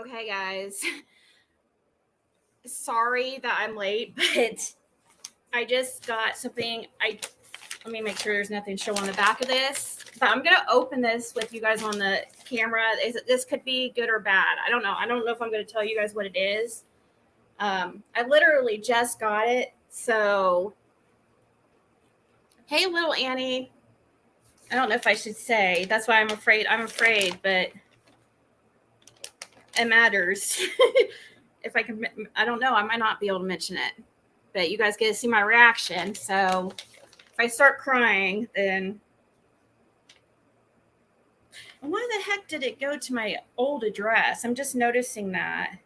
Okay, guys. Sorry that I'm late, but I just got something. Let me make sure there's nothing show on the back of this. But I'm gonna open this with you guys on the camera. This could be good or bad. I don't know. I don't know if I'm gonna tell you guys what it is. I literally just got it. So, hey, little Annie. I don't know if I should say. That's why I'm afraid. But it matters. If I can, I don't know. I might not be able to mention it, but you guys get to see my reaction. So if I start crying, then and why the heck did it go to my old address? I'm just noticing that.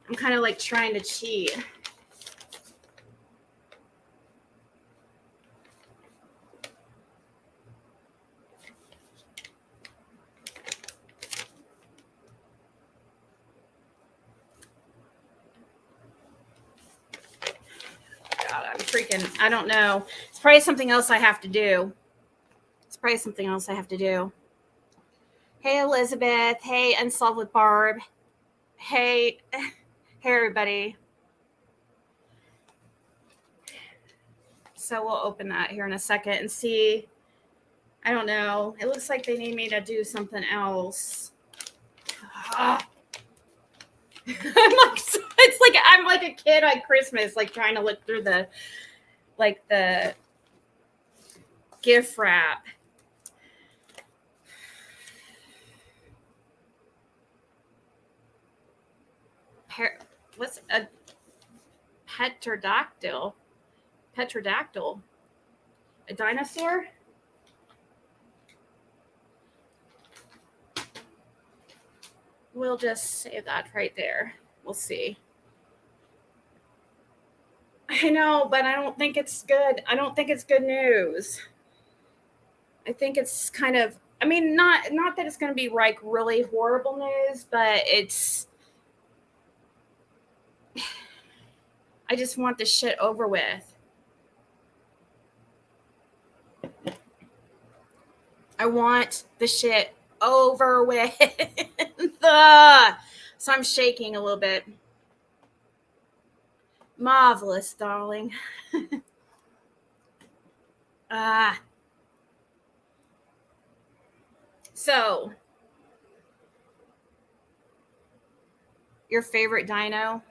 I'm kind of like trying to cheat. God, I'm freaking, I don't know. It's probably something else I have to do. Hey, Elizabeth. Hey, Unsolved with Barb. Hey, everybody. So we'll open that here in a second and see. I don't know. It looks like they need me to do something else. It's like I'm like a kid on Christmas, like trying to look through the gift wrap. What's a petrodactyl? Petrodactyl? A dinosaur? We'll just save that right there. We'll see. I know, but I don't think it's good. I don't think it's good news. I think it's kind of, I mean, not that it's going to be like really horrible news, but it's, I just want this shit over with. I want the shit over with. So I'm shaking a little bit. Marvelous, darling. So, your favorite dino?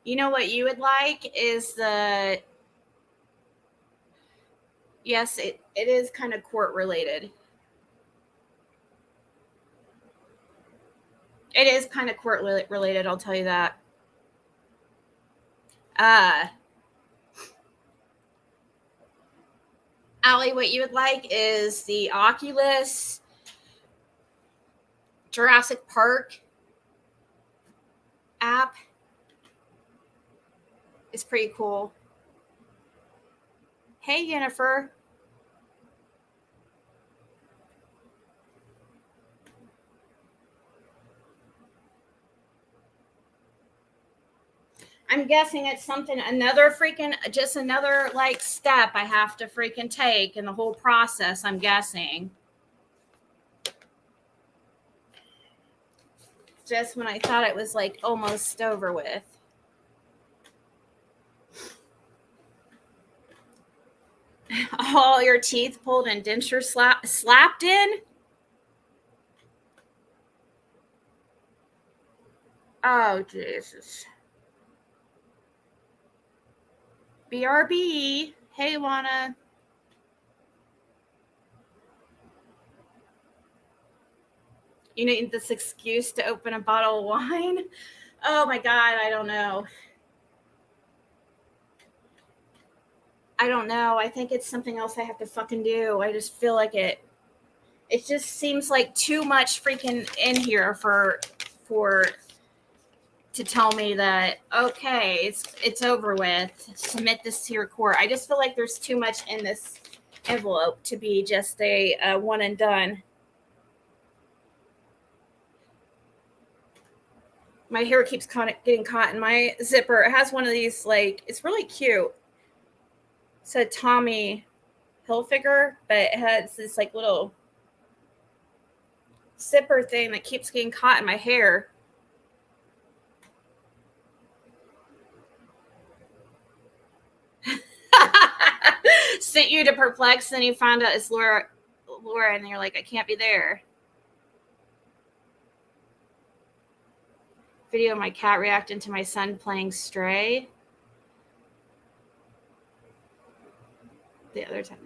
You know what you would like is the... Yes, it is kind of court related. It is kind of court related, I'll tell you that. Allie, what you would like is the Oculus Jurassic Park app. It's pretty cool. Hey, Jennifer. I'm guessing it's something, another like step I have to freaking take in the whole process, I'm guessing. Just when I thought it was like almost over with. All your teeth pulled and denture slapped in? Oh, Jesus. BRB. Hey, Lana. You need this excuse to open a bottle of wine? Oh, my God. I don't know. I think it's something else I have to fucking do. I just feel like it just seems like too much freaking in here for to tell me that, okay, it's over with. Submit this to your court. I just feel like there's too much in this envelope to be just a one and done. My hair keeps getting caught in my zipper. It has one of these, like, it's really cute. It said Tommy Hilfiger, but it has this like little zipper thing that keeps getting caught in my hair. Sent you to perplex, and you found out it's Laura, and you're like, I can't be there. Video of my cat reacting to my son playing Stray. The other time.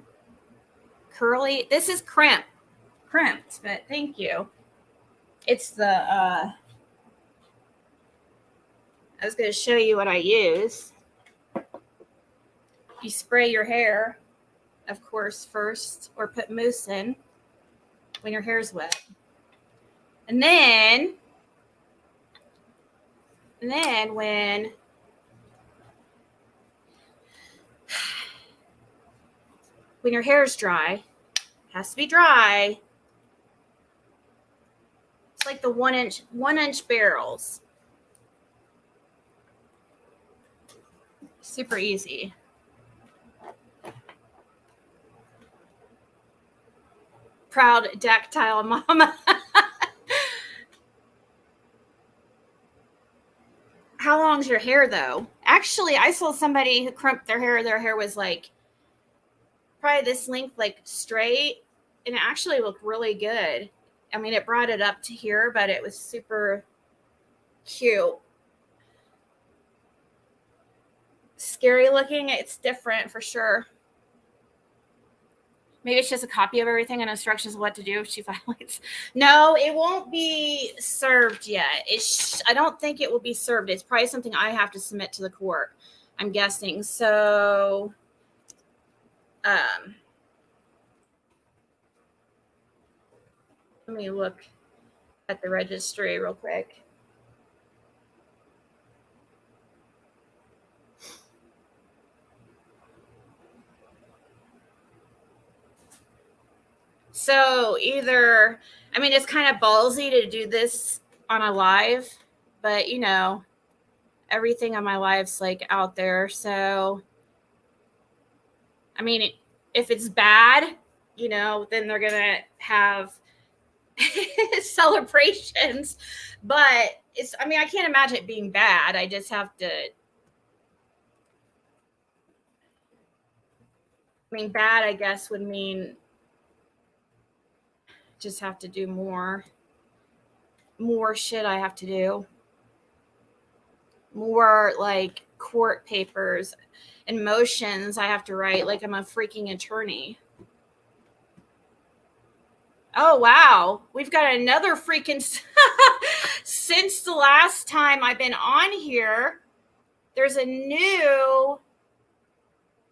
Curly. This is crimped, but thank you. It's the, I was going to show you what I use. You spray your hair, of course, first, or put mousse in when your hair's wet. And then when your hair's dry, has to be dry. It's like the one inch barrels. Super easy. Proud dactyl mama. How long's your hair though? Actually, I saw somebody who crimped their hair. Their hair was like probably this length, like straight, and it actually looked really good. I mean, it brought it up to here, but it was super cute. Scary looking. It's different for sure. Maybe it's just a copy of everything and instructions of what to do if she violates. No, it won't be served yet. I don't think it will be served. It's probably something I have to submit to the court, I'm guessing. So, let me look at the registry real quick. So either, I mean, it's kind of ballsy to do this on a live, but you know, everything on my live's like out there. So, I mean, if it's bad, you know, then they're going to have celebrations, but it's, I mean, I can't imagine it being bad. I just have to, I mean, bad, I guess, would mean just have to do more shit I have to do. More like court papers and motions I have to write like I'm a freaking attorney. Oh, wow. We've got another freaking... Since the last time I've been on here, there's a new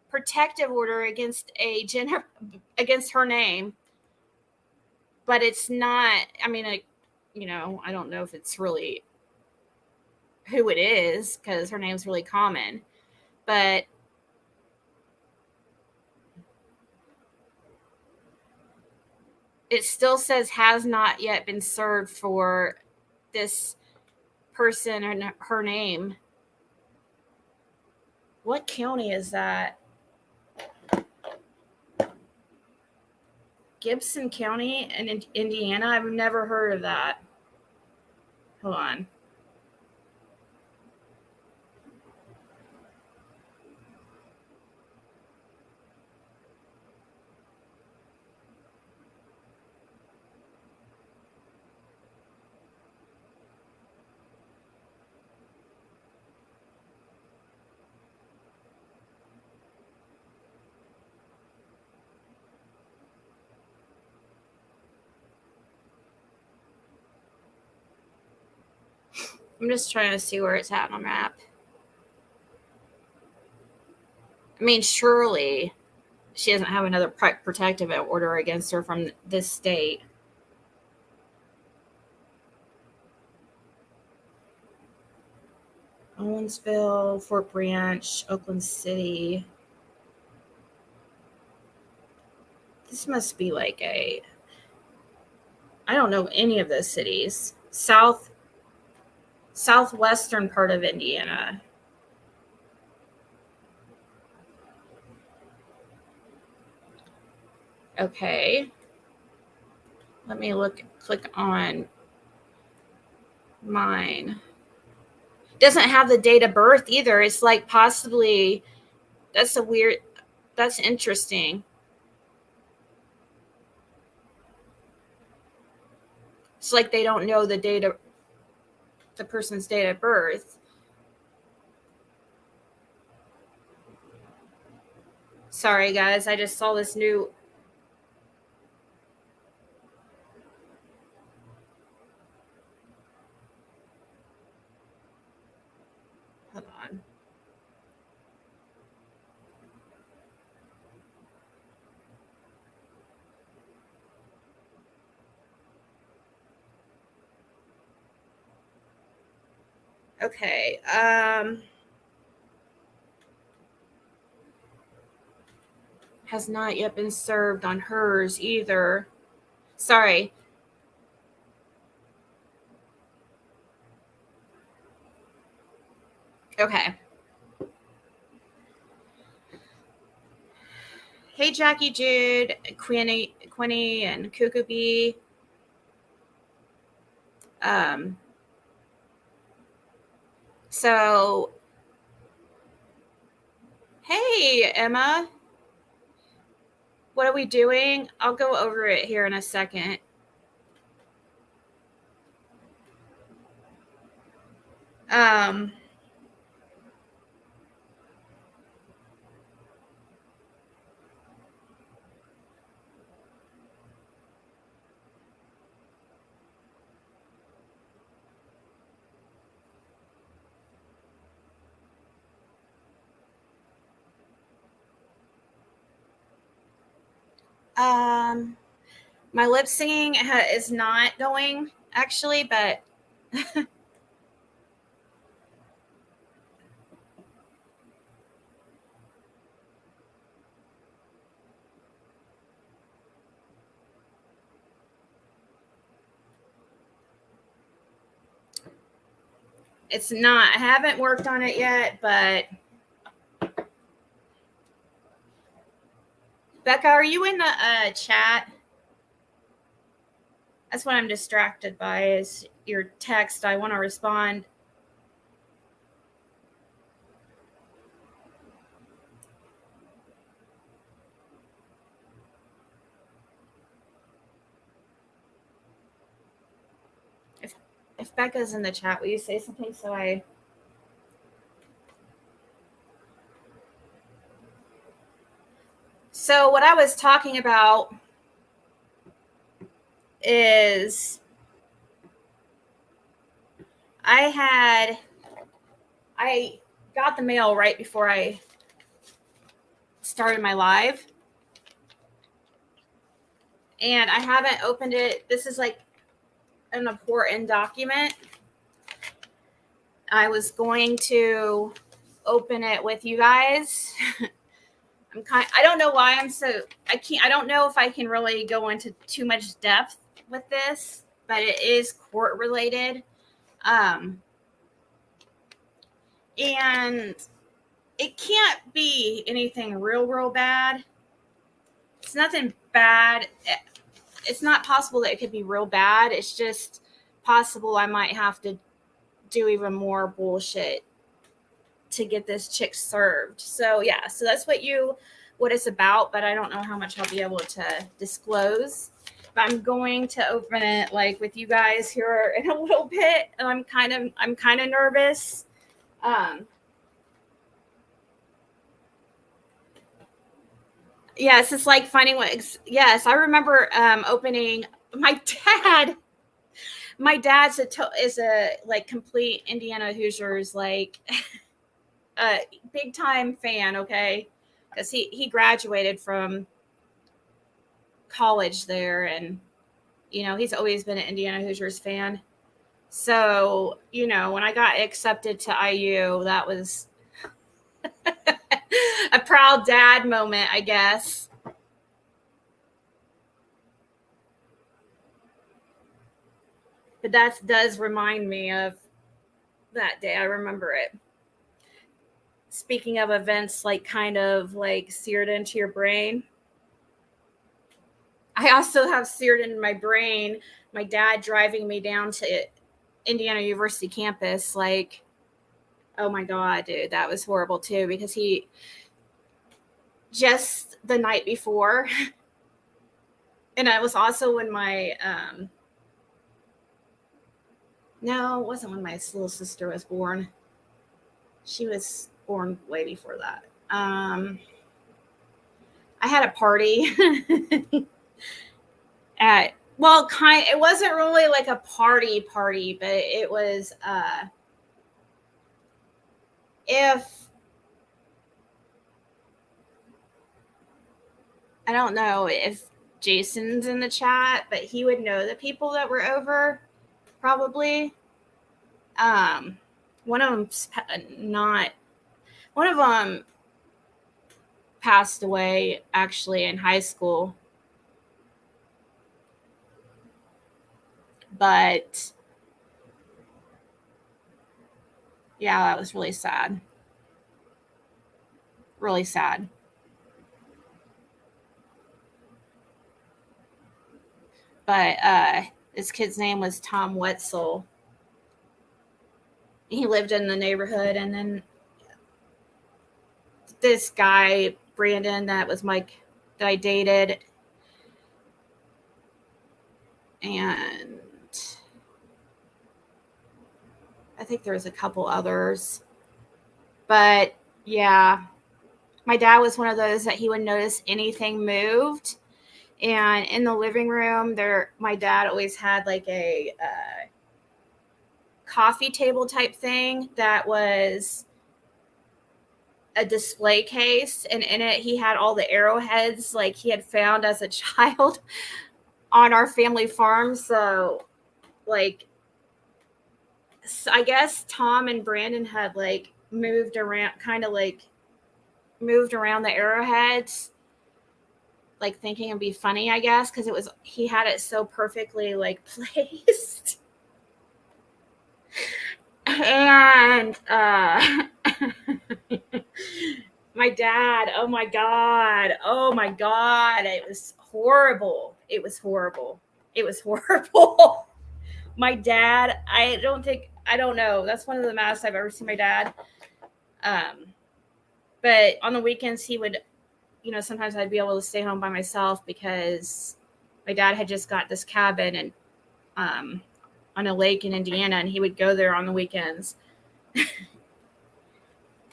protective order against against her name. But it's not, I mean, you know, I don't know if it's really who it is because her name's really common. But it still says has not yet been served for this person and her name. What county is that? Gibson County in Indiana? I've never heard of that. Hold on. I'm just trying to see where it's at on the map. I mean, surely she doesn't have another protective order against her from this state. Owensville, Fort Branch, Oakland City. This must be like I don't know any of those cities. Southwestern part of Indiana. Okay. Let me click on mine. Doesn't have the date of birth either. It's like possibly, that's interesting. It's like they don't know the person's date of birth. Sorry guys, I just saw this new. Hold on. Okay. Has not yet been served on hers either. Sorry. Okay. Hey, Jackie, Jude, Quinny, and Cuckoo Bee. So, hey, Emma. What are we doing? I'll go over it here in a second. Um, my lip singing is not going actually, but it's not. I haven't worked on it yet, but Becca, are you in the chat? That's what I'm distracted by is your text. I want to respond. If Becca's in the chat, will you say something so I... So what I was talking about is I got the mail right before I started my live, and I haven't opened it. This is like an important document. I was going to open it with you guys. I don't know why I don't know if I can really go into too much depth with this, but it is court related. And it can't be anything real bad. It's nothing bad. It's not possible that it could be real bad. It's just possible I might have to do even more bullshit to get this chick served. So yeah, so that's what it's about, but I don't know how much I'll be able to disclose. But I'm going to open it like with you guys here in a little bit, and I'm kind of nervous. Yes, it's like finding what. Yes, I remember opening. My dad's is a like complete Indiana Hoosiers like a big time fan. Okay, because he graduated from college there, and he's always been an Indiana Hoosiers fan. So when I got accepted to IU, that was a proud dad moment, I guess. But that does remind me of that day. I remember it. Speaking of events, like kind of like seared into your brain. I also have seared in my brain my dad driving me down to Indiana University campus. Like, oh my God, dude, that was horrible too, because he just the night before, and it was also when my, no, it wasn't when my little sister was born. She was born way before that. I had a party at, well, it wasn't really like a party, but it was, if, I don't know if Jason's in the chat, but he would know the people that were over, probably. One of them's one of them passed away actually in high school. But yeah, that was really sad. Really sad. But this kid's name was Tom Wetzel. He lived in the neighborhood, and then this guy, Brandon, that I dated, and I think there was a couple others. But yeah, my dad was one of those that he would notice anything moved. And in the living room, my dad always had like a coffee table type thing that was a display case, and in it he had all the arrowheads like he had found as a child on our family farm. So like, I guess Tom and Brandon had like moved around the arrowheads, like thinking it'd be funny, I guess, because he had it so perfectly like placed. And my dad, oh my god, it was horrible. My dad, I don't know, that's one of the maddest I've ever seen my dad. But on the weekends he would, sometimes I'd be able to stay home by myself because my dad had just got this cabin and on a lake in Indiana, and he would go there on the weekends.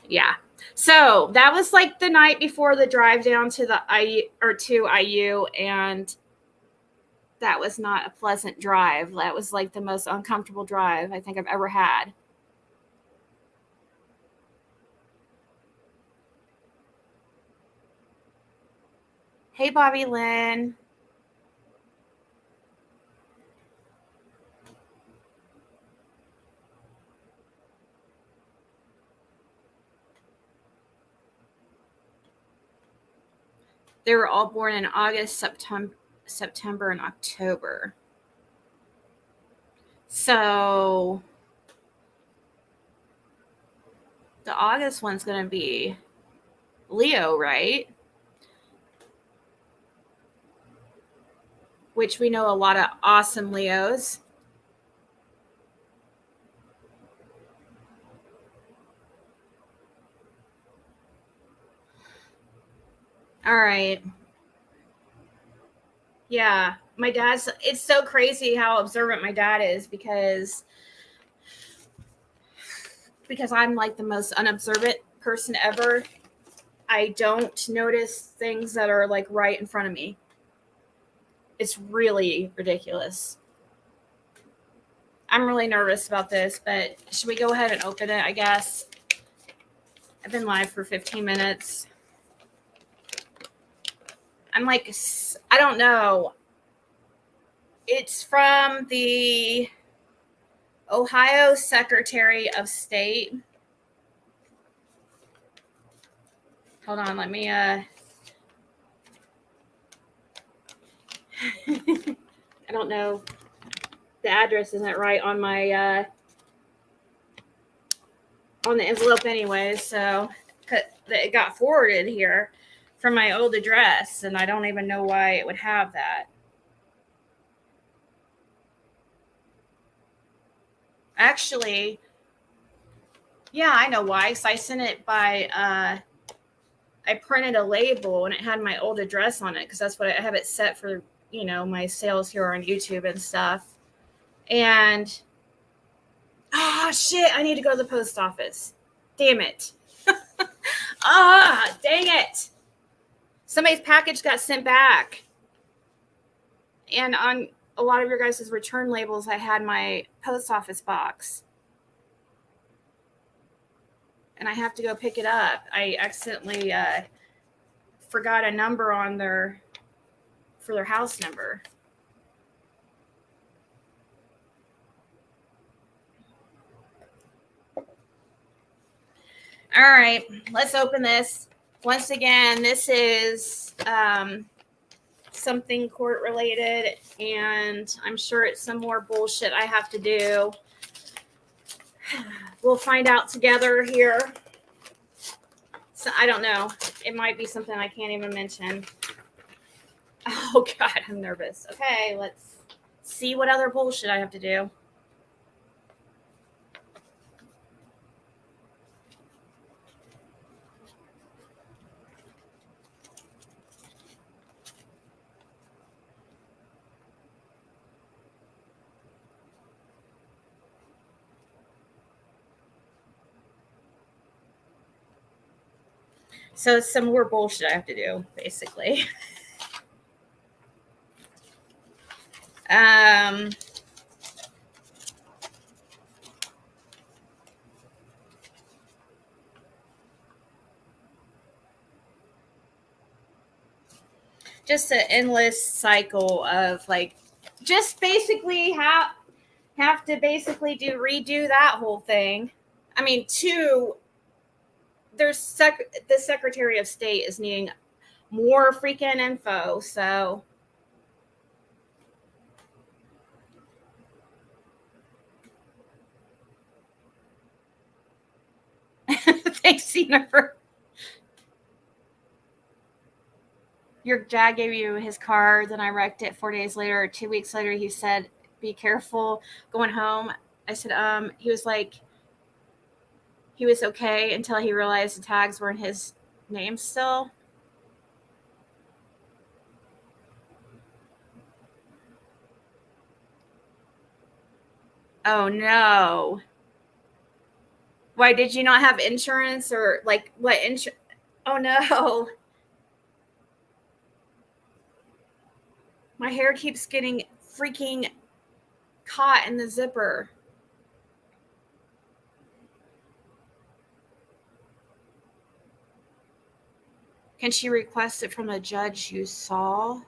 Yeah. So that was like the night before the drive down to IU, and that was not a pleasant drive. That was like the most uncomfortable drive I think I've ever had. Hey, Bobby Lynn. They were all born in August, September, and October. So the August one's going to be Leo, right? Which we know a lot of awesome Leos. All right. Yeah, it's so crazy how observant my dad is because I'm like the most unobservant person ever. I don't notice things that are like right in front of me. It's really ridiculous. I'm really nervous about this, but should we go ahead and open it, I guess? I've been live for 15 minutes. I'm like, I don't know. It's from the Ohio Secretary of State. Hold on, let me I don't know. The address isn't right on my on the envelope anyway, so it got forwarded here from my old address, and I don't even know why it would have that. Actually, yeah, I know why. So I sent it by, I printed a label and it had my old address on it because that's what I have it set for, you know, my sales here on YouTube and stuff. And, shit, I need to go to the post office. Damn it. Dang it. Somebody's package got sent back. And on a lot of your guys' return labels, I had my post office box. And I have to go pick it up. I accidentally forgot a number on for their house number. All right, let's open this. Once again, this is something court related, and I'm sure it's some more bullshit I have to do. We'll find out together here. So I don't know. It might be something I can't even mention. Oh, God, I'm nervous. Okay, let's see what other bullshit I have to do. So it's some more bullshit I have to do, basically. Just an endless cycle of like, just basically have to basically redo that whole thing. I mean, the Secretary of State is needing more freaking info, so thanks, Jennifer. Your dad gave you his car, then I wrecked it 4 days later or 2 weeks later. He said, be careful going home. I said, he was like, he was okay until he realized the tags were in his name still. Oh no. Why did you not have insurance or like what insurance? Oh no. My hair keeps getting freaking caught in the zipper. Can she request it from a judge you saw?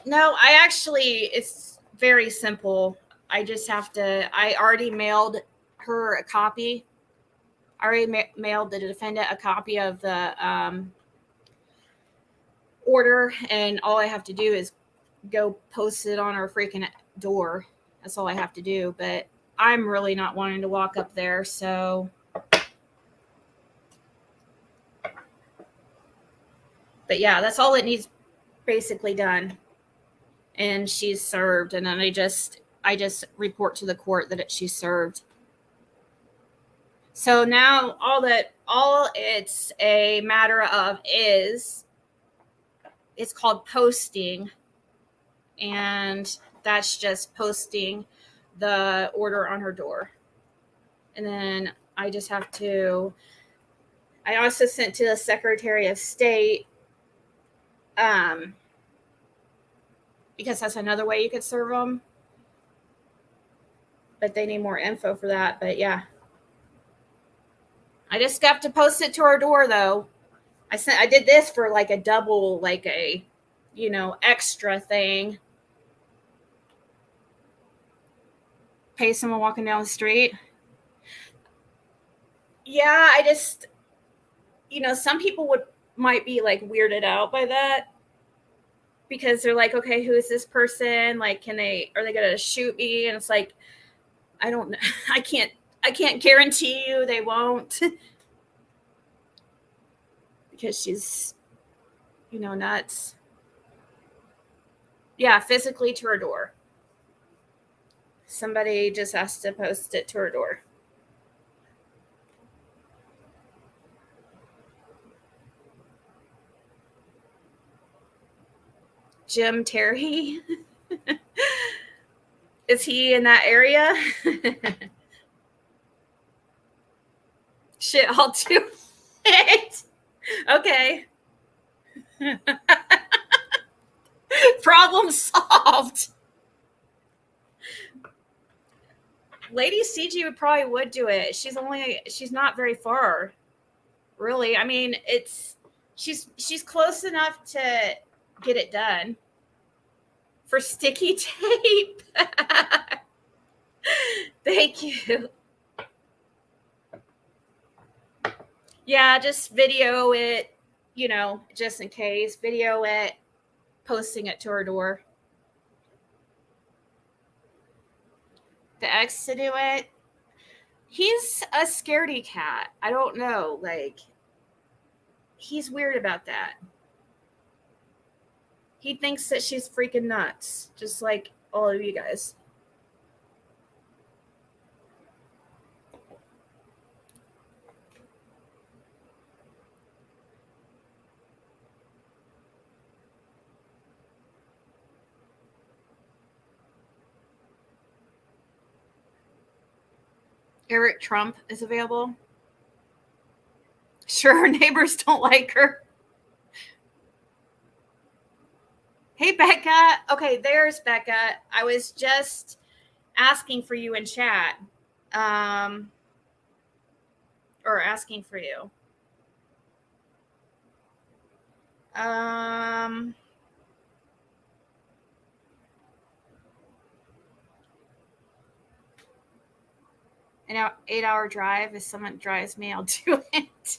No, it's very simple. I just have to, I already mailed her a copy. I already mailed the defendant a copy of the order, and all I have to do is go post it on her freaking door. That's all I have to do. But I'm really not wanting to walk up there, so. But yeah, that's all it needs basically done. And she's served, and then I just report to the court that she's served. So now all it's a matter of is it's called posting, and that's just posting the order on her door. And then I just have to, I also sent to the Secretary of State, because that's another way you could serve them. But they need more info for that. But yeah. I just have to post it to her door though. I did this for like a double, like a, extra thing. Pay someone walking down the street. Yeah, I just, some people might be like weirded out by that because they're like, okay, who is this person? Like, are they going to shoot me? And it's like, I don't know. I can't guarantee you they won't because she's, nuts. Yeah, physically to her door. Somebody just has to post it to her door. Jim Terry. Is he in that area? Shit, I'll do it. Okay. Problem solved. Lady CG probably would do it. She's not very far. Really. I mean, she's close enough to get it done. For sticky tape. Thank you. Yeah, just video it, just in case. Video it, posting it to her door. The ex to do it. He's a scaredy cat. I don't know. Like, he's weird about that. He thinks that she's freaking nuts, just like all of you guys. Eric Trump is available. Sure, her neighbors don't like her. Hey, Becca. Okay, there's Becca. I was just asking for you in chat. Or asking for you. An 8-hour drive. If someone drives me, I'll do it.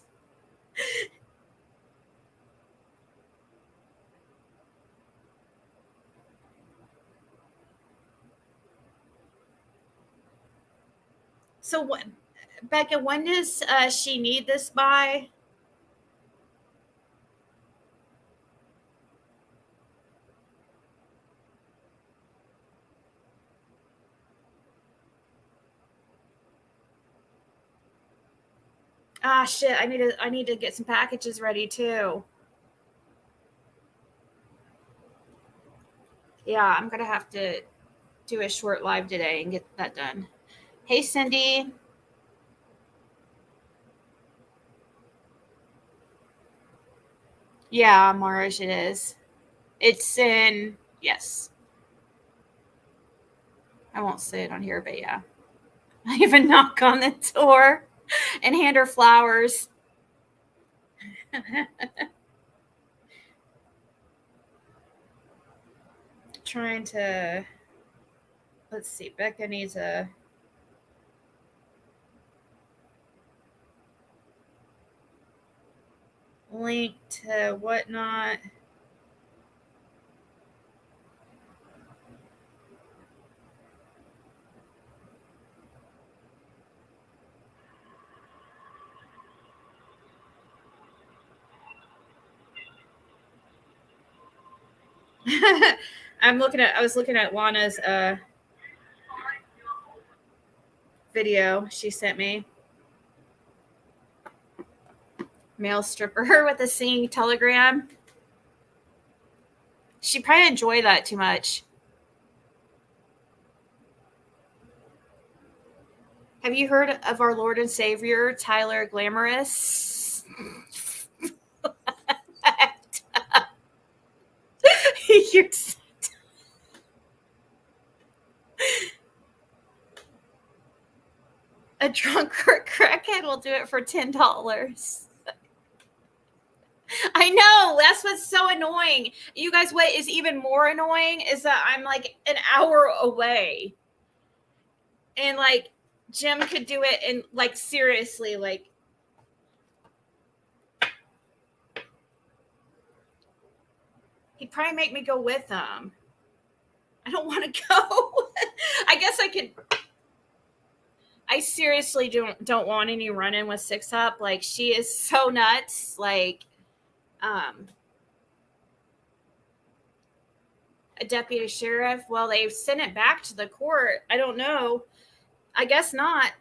So what, Becca? When does she need this by? Ah, shit! I need to get some packages ready too. Yeah, I'm gonna have to do a short live today and get that done. Hey, Cindy. Yeah, Marge, it is. It's in, yes. I won't say it on here, but yeah. I even knock on the door and hand her flowers. Trying to, let's see, Becca needs a link to Whatnot. I was looking at Lana's video she sent me. Male stripper with a singing telegram. She probably enjoyed that too much. Have you heard of our Lord and Savior, Tyler Glamorous? You're a drunk crackhead will do it for $10. I know. That's what's so annoying. You guys, what is even more annoying is that I'm like an hour away. And like Jim could do it and like seriously, like he'd probably make me go with him. I don't want to go. I guess I could. I seriously don't want any run-in with Six Up. Like, she is so nuts. Like, A deputy sheriff? Well, they've sent it back to the court. I don't know. I guess not.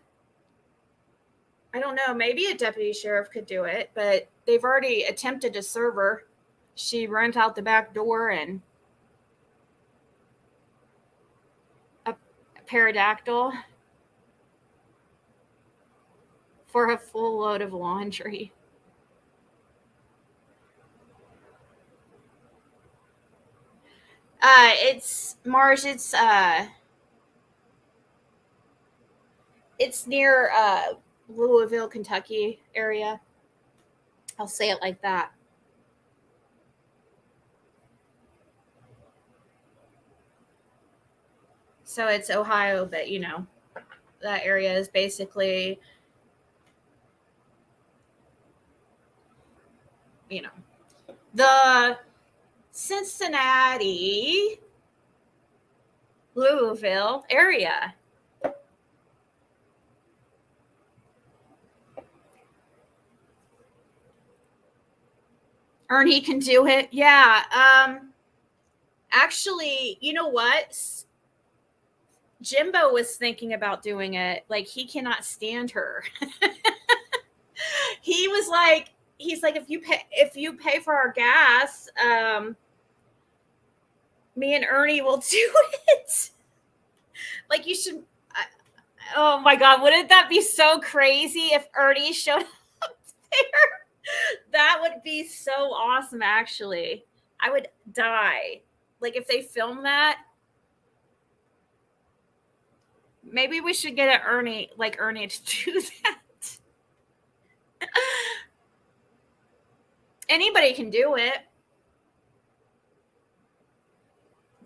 I don't know. Maybe a deputy sheriff could do it, but they've already attempted to serve her. She runs out the back door and a pterodactyl for a full load of laundry. It's Mars. It's near Louisville, Kentucky area. I'll say it like that. So it's Ohio, but that area is basically, the Cincinnati, Louisville area. Ernie can do it. Yeah. Actually, you know what? Jimbo was thinking about doing it. Like, he cannot stand her. He's like, if you pay for our gas, me and Ernie will do it. Like, you should. Oh my God, wouldn't that be so crazy if Ernie showed up there? That would be so awesome, actually. I would die. Like, if they film that, maybe we should get Ernie to do that. Anybody can do it.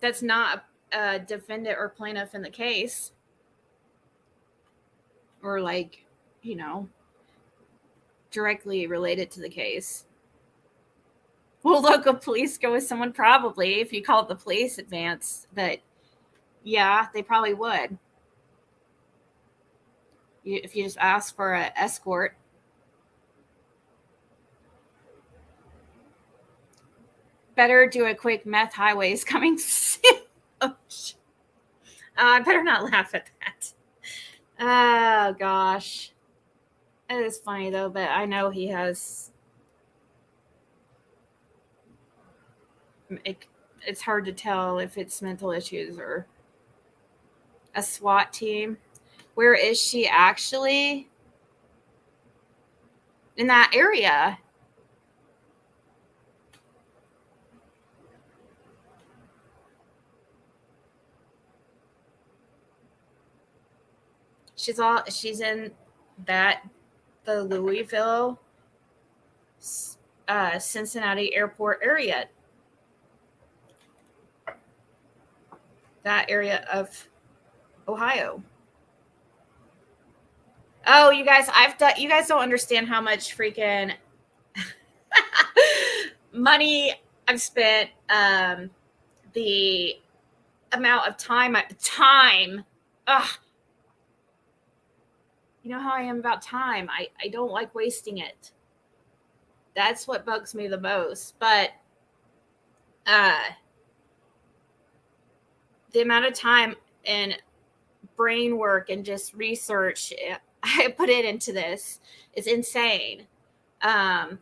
That's not a defendant or plaintiff in the case. Or directly related to the case. Will local police go with someone? Probably, if you call the police advance. But yeah, they probably would. If you just ask for an escort. Better do a quick meth highways coming soon. Oh, I better not laugh at that. Oh, gosh. It is funny, though, but I know he has... It's hard to tell if it's mental issues or a SWAT team. Where is she actually? In that area. She's in the Louisville, Cincinnati airport area. That area of Ohio. Oh, you guys, you guys don't understand how much freaking money I've spent. The amount of time. Ugh. You know how I am about time. I don't like wasting it. That's what bugs me the most. But the amount of time and brain work and just research I put it into this is insane. I've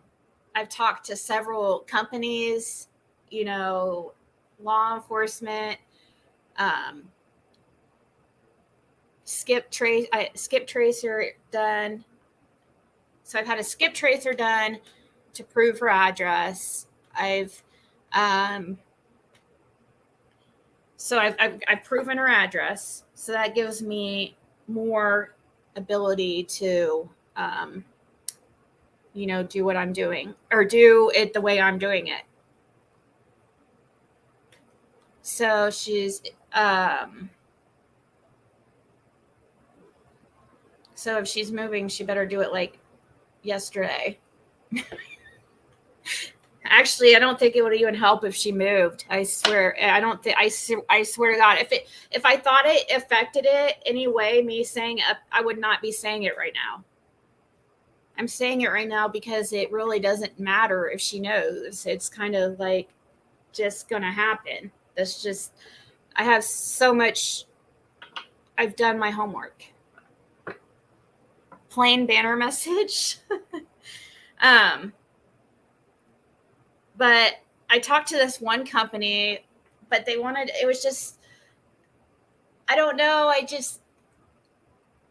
talked to several companies, law enforcement, skip tracer done. So I've had a skip tracer done to prove her address. I've proven her address. So that gives me more ability to, do what I'm doing or do it the way I'm doing it. So she's, so if she's moving, she better do it like yesterday. Actually, I don't think it would even help if she moved. I swear. I don't think. I swear to God, if I thought it affected it anyway, me saying I would not be saying it right now. I'm saying it right now because it really doesn't matter if she knows. It's kind of like just gonna happen. That's just, I have so much, I've done my homework. Plain banner message. But I talked to this one company, but they wanted, it was just, I don't know.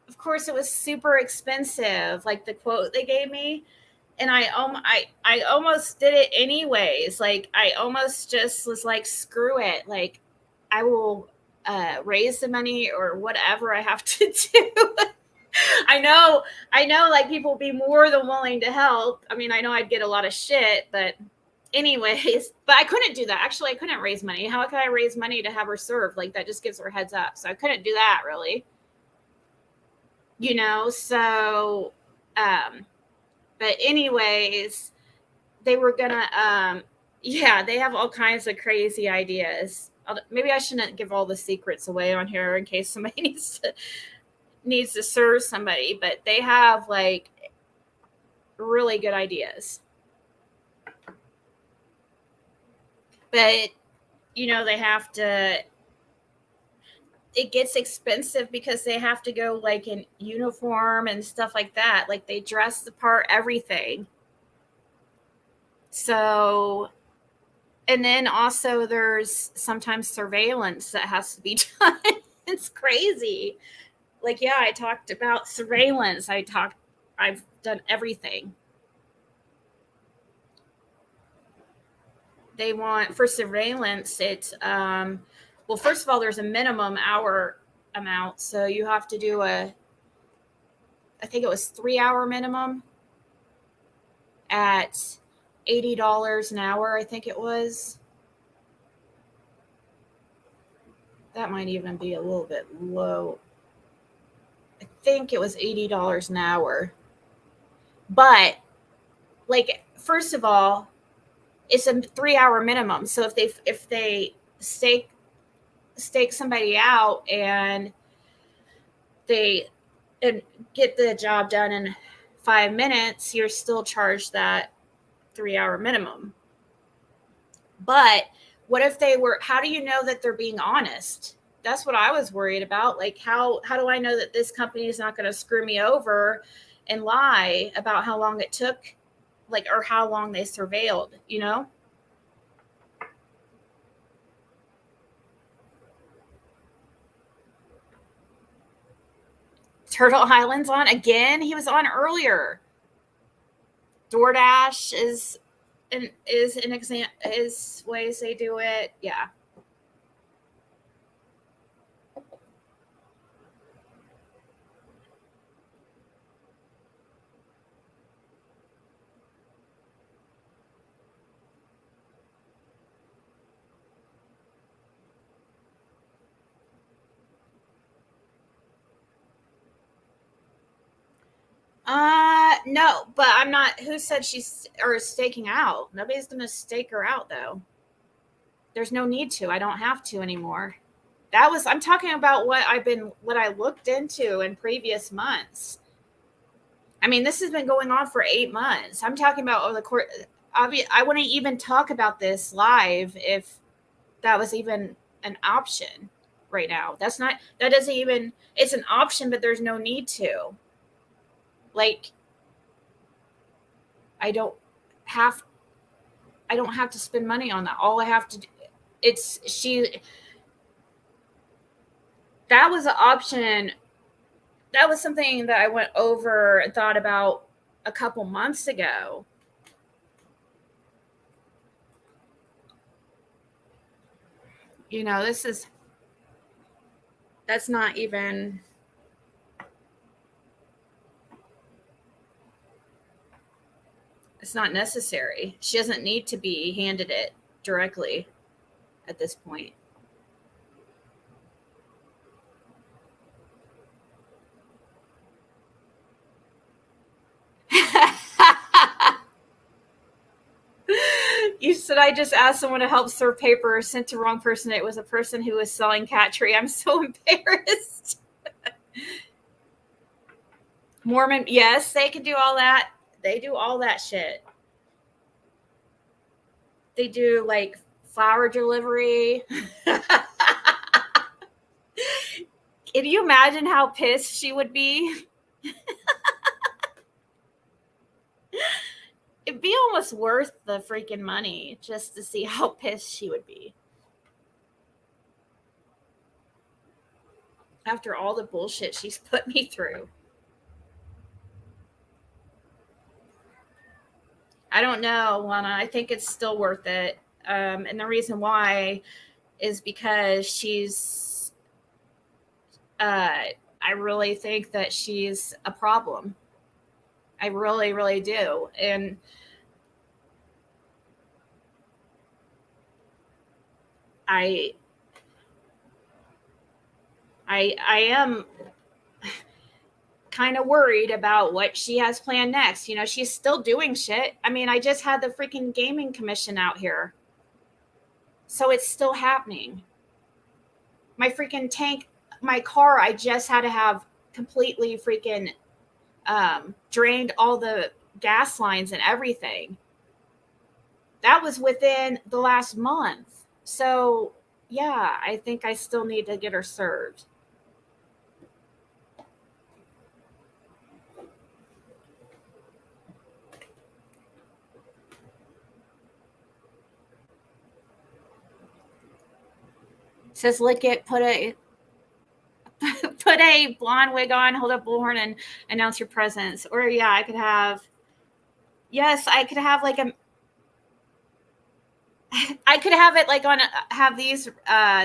Of course, it was super expensive, like the quote they gave me. And I almost did it anyways. Like, I almost just was like, screw it. Like, I will raise the money or whatever I have to do. I know, like, people will be more than willing to help. I mean, I know I'd get a lot of shit, but anyways, but I couldn't do that. Actually, I couldn't raise money. How could I raise money to have her served? Like, that just gives her heads up. So I couldn't do that really, so, but anyways, they were gonna, yeah, they have all kinds of crazy ideas. Maybe I shouldn't give all the secrets away on here in case somebody needs to serve somebody, but they have like really good ideas. But they have to, it gets expensive because they have to go like in uniform and stuff like that. Like, they dress the part, everything. So, and then also there's sometimes surveillance that has to be done. It's crazy. Like, yeah, I talked about surveillance. I've done everything. They want, for surveillance, it's, well, first of all, there's a minimum hour amount. So you have to do I think it was 3-hour minimum at $80 an hour. I think it was. That might even be a little bit low. I think it was $80 an hour. But, like, first of all, it's a 3-hour minimum. So if they stake somebody out and they and get the job done in 5 minutes, you're still charged that 3-hour minimum. But what if how do you know that they're being honest? That's what I was worried about. Like, how do I know that this company is not going to screw me over and lie about how long it took, like, or how long they surveilled, Turtle Island's on again. He was on earlier. DoorDash is an example, is ways they do it. Yeah. No, but I'm not. Who said she's or staking out? Nobody's gonna stake her out though. There's no need to. I don't have to anymore. I'm talking about what I looked into in previous months. I mean, this has been going on for 8 months. I'm talking about over the course. I wouldn't even talk about this live if that was even an option right now. That doesn't even, it's an option, but there's no need to. Like, I don't have to spend money on that. All I have to do, that was an option. That was something that I went over and thought about a couple months ago. That's not even, it's not necessary. She doesn't need to be handed it directly at this point. You said I just asked someone to help serve paper, sent to the wrong person. It was a person who was selling cat tree. I'm so embarrassed. Mormon, yes, they can do all that. They do all that shit. They do like flower delivery. Can you imagine how pissed she would be? It'd be almost worth the freaking money just to see how pissed she would be. After all the bullshit she's put me through. I don't know, Lana. I think it's still worth it. And the reason why is because she's, I really think that she's a problem. I really, really do. And I am kind of worried about what she has planned next. You know, she's still doing shit. I mean, I just had the freaking gaming commission out here. So it's still happening. My freaking tank, my car, I just had to have completely freaking drained all the gas lines and everything. That was within the last month. So, yeah, I think I still need to get her served. Says lick it, put a blonde wig on, hold up bullhorn, and announce your presence. Or yeah, I could have. Yes, I could have like a. I could have it like on have these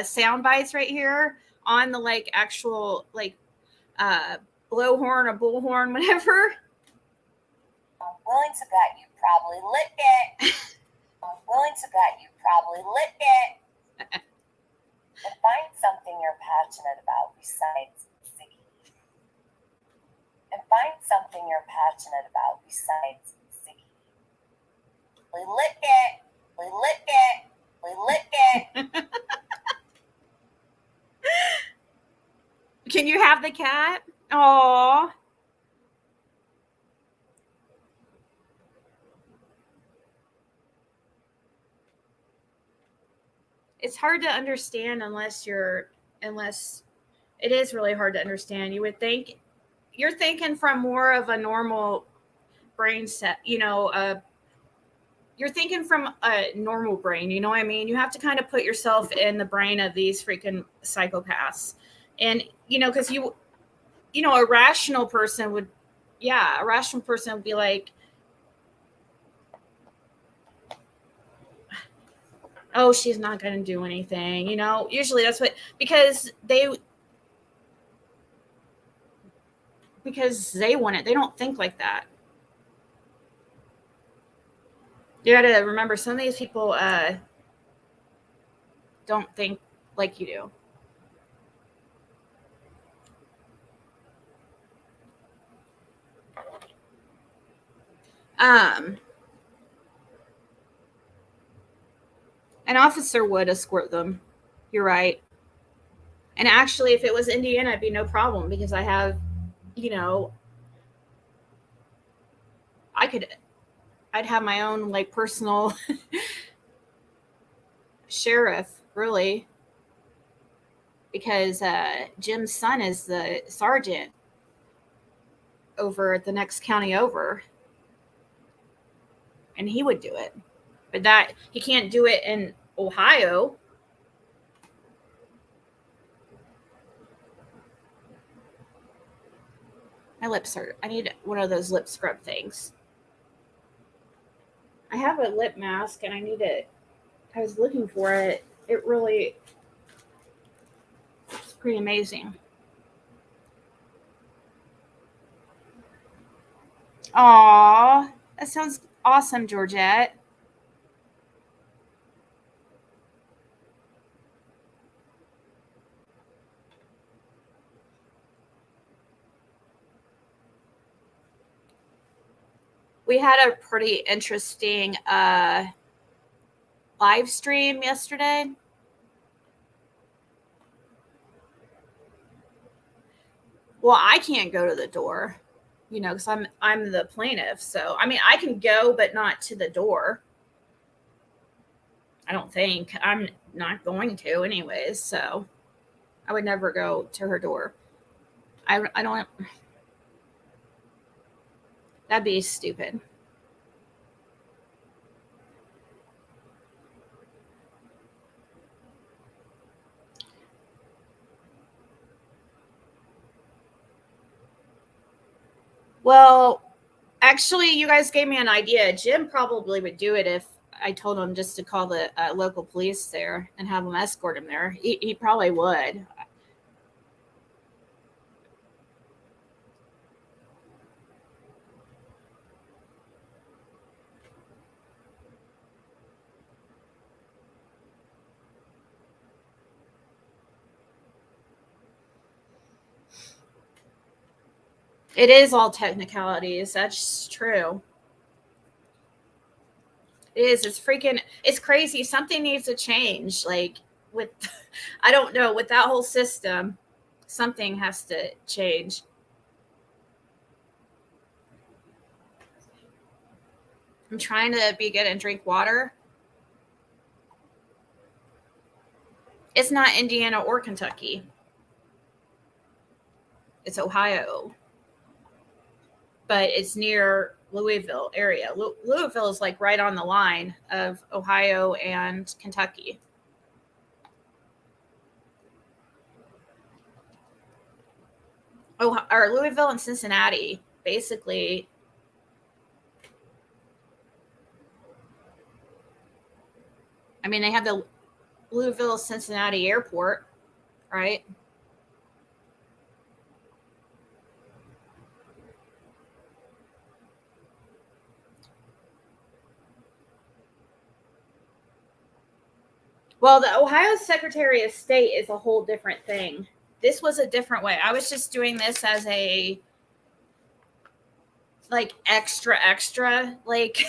sound bites right here on the like actual like blowhorn or bullhorn, whatever. I'm willing to bet you probably lit it. I'm willing to bet you probably lit it. And find something you're passionate about besides Ziggy. And find something you're passionate about besides Ziggy. We lit it. We lit it. We lit it. Can you have the cat? Aww. It's hard to understand unless it is really hard to understand. You would think you're thinking from more of a normal brain set, you know, you're thinking from a normal brain, you know what I mean? You have to kind of put yourself in the brain of these freaking psychopaths. And, you know, because a rational person would be like, oh, she's not going to do anything. You know, usually that's because they want it. They don't think like that. You got to remember, some of these people don't think like you do. An officer would escort them. You're right. And actually, if it was Indiana, it'd be no problem because I have, I'd have my own like personal sheriff, really, because Jim's son is the sergeant over at the next county over, and he would do it. But that he can't do it in Ohio. My lips hurt. I need one of those lip scrub things. I have a lip mask and I need it. I was looking for it. It's pretty amazing. Aw, that sounds awesome, Georgette. We had a pretty interesting live stream yesterday. Well, I can't go to the door, because I'm the plaintiff. So, I mean, I can go, but not to the door. I don't think. I'm not going to anyways, so I would never go to her door. I don't. That'd be stupid. Well, actually, you guys gave me an idea. Jim probably would do it if I told him just to call the local police there and have them escort him there. He probably would. It is all technicalities. That's true. It is. It's freaking. It's crazy. Something needs to change. Like with, I don't know. With that whole system, something has to change. I'm trying to be good and drink water. It's not Indiana or Kentucky. It's Ohio, but it's near Louisville area. Louisville is like right on the line of Ohio and Kentucky. Oh, or Louisville and Cincinnati, basically. I mean, they have the Louisville Cincinnati airport, right? Well, the Ohio Secretary of State is a whole different thing. This was a different way. I was just doing this as a like extra like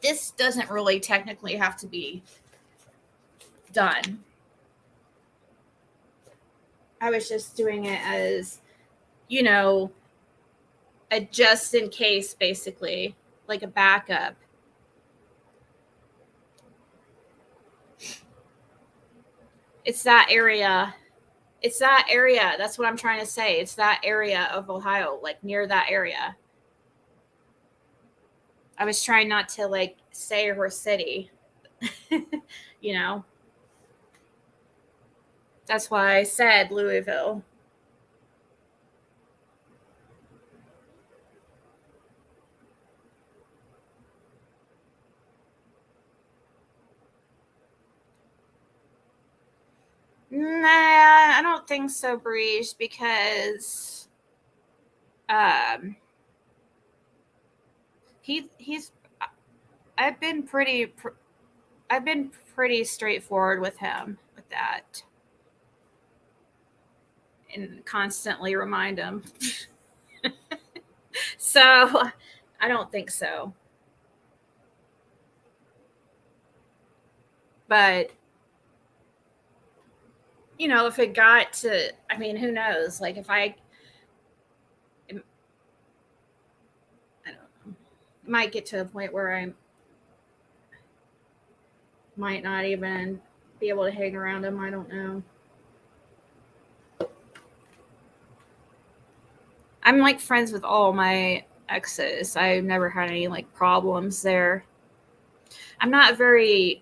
this doesn't really technically have to be done. I was just doing it as, you know, a just in case, basically, like a backup. It's that area. It's that area. That's what I'm trying to say. It's that area of Ohio, like near that area. I was trying not to like say her city, you know. That's why I said Louisville. Nah, I don't think so, Breeze, because um he's I've been pretty I've been pretty straightforward with him with that and constantly remind him. So I don't think so. But you know, if it got to, I mean, who knows? Like if I don't know, might get to a point where I might not even be able to hang around him. I don't know. I'm like friends with all my exes. I've never had any like problems there. I'm not very,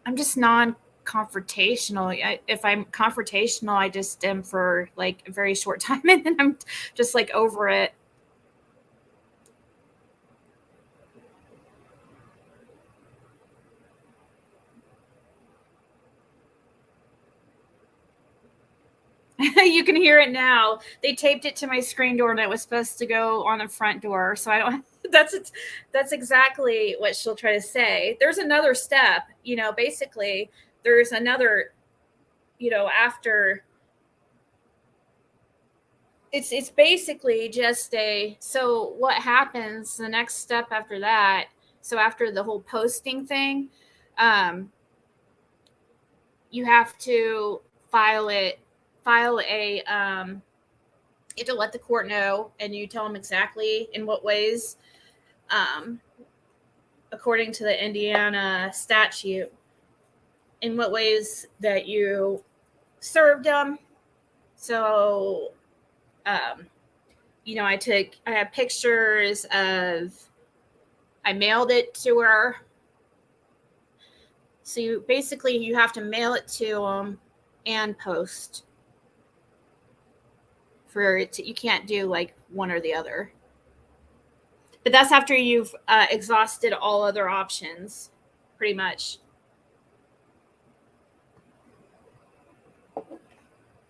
I'm just non confrontational. If I'm confrontational, I just am for like a very short time and then I'm just like over it. You can hear it now. They taped it to my screen door and it was supposed to go on the front door. So I don't that's exactly what she'll try to say. There's another step, you know, basically there's another, you know, after it's basically just a, so what happens the next step after that, so after the whole posting thing, um you have to file a you have to let the court know and you tell them exactly in what ways um according to the Indiana statute, in what ways that you served them. So, I have pictures of, I mailed it to her. So you have to mail it to them and post for it to, you can't do like one or the other. But that's after you've exhausted all other options, pretty much.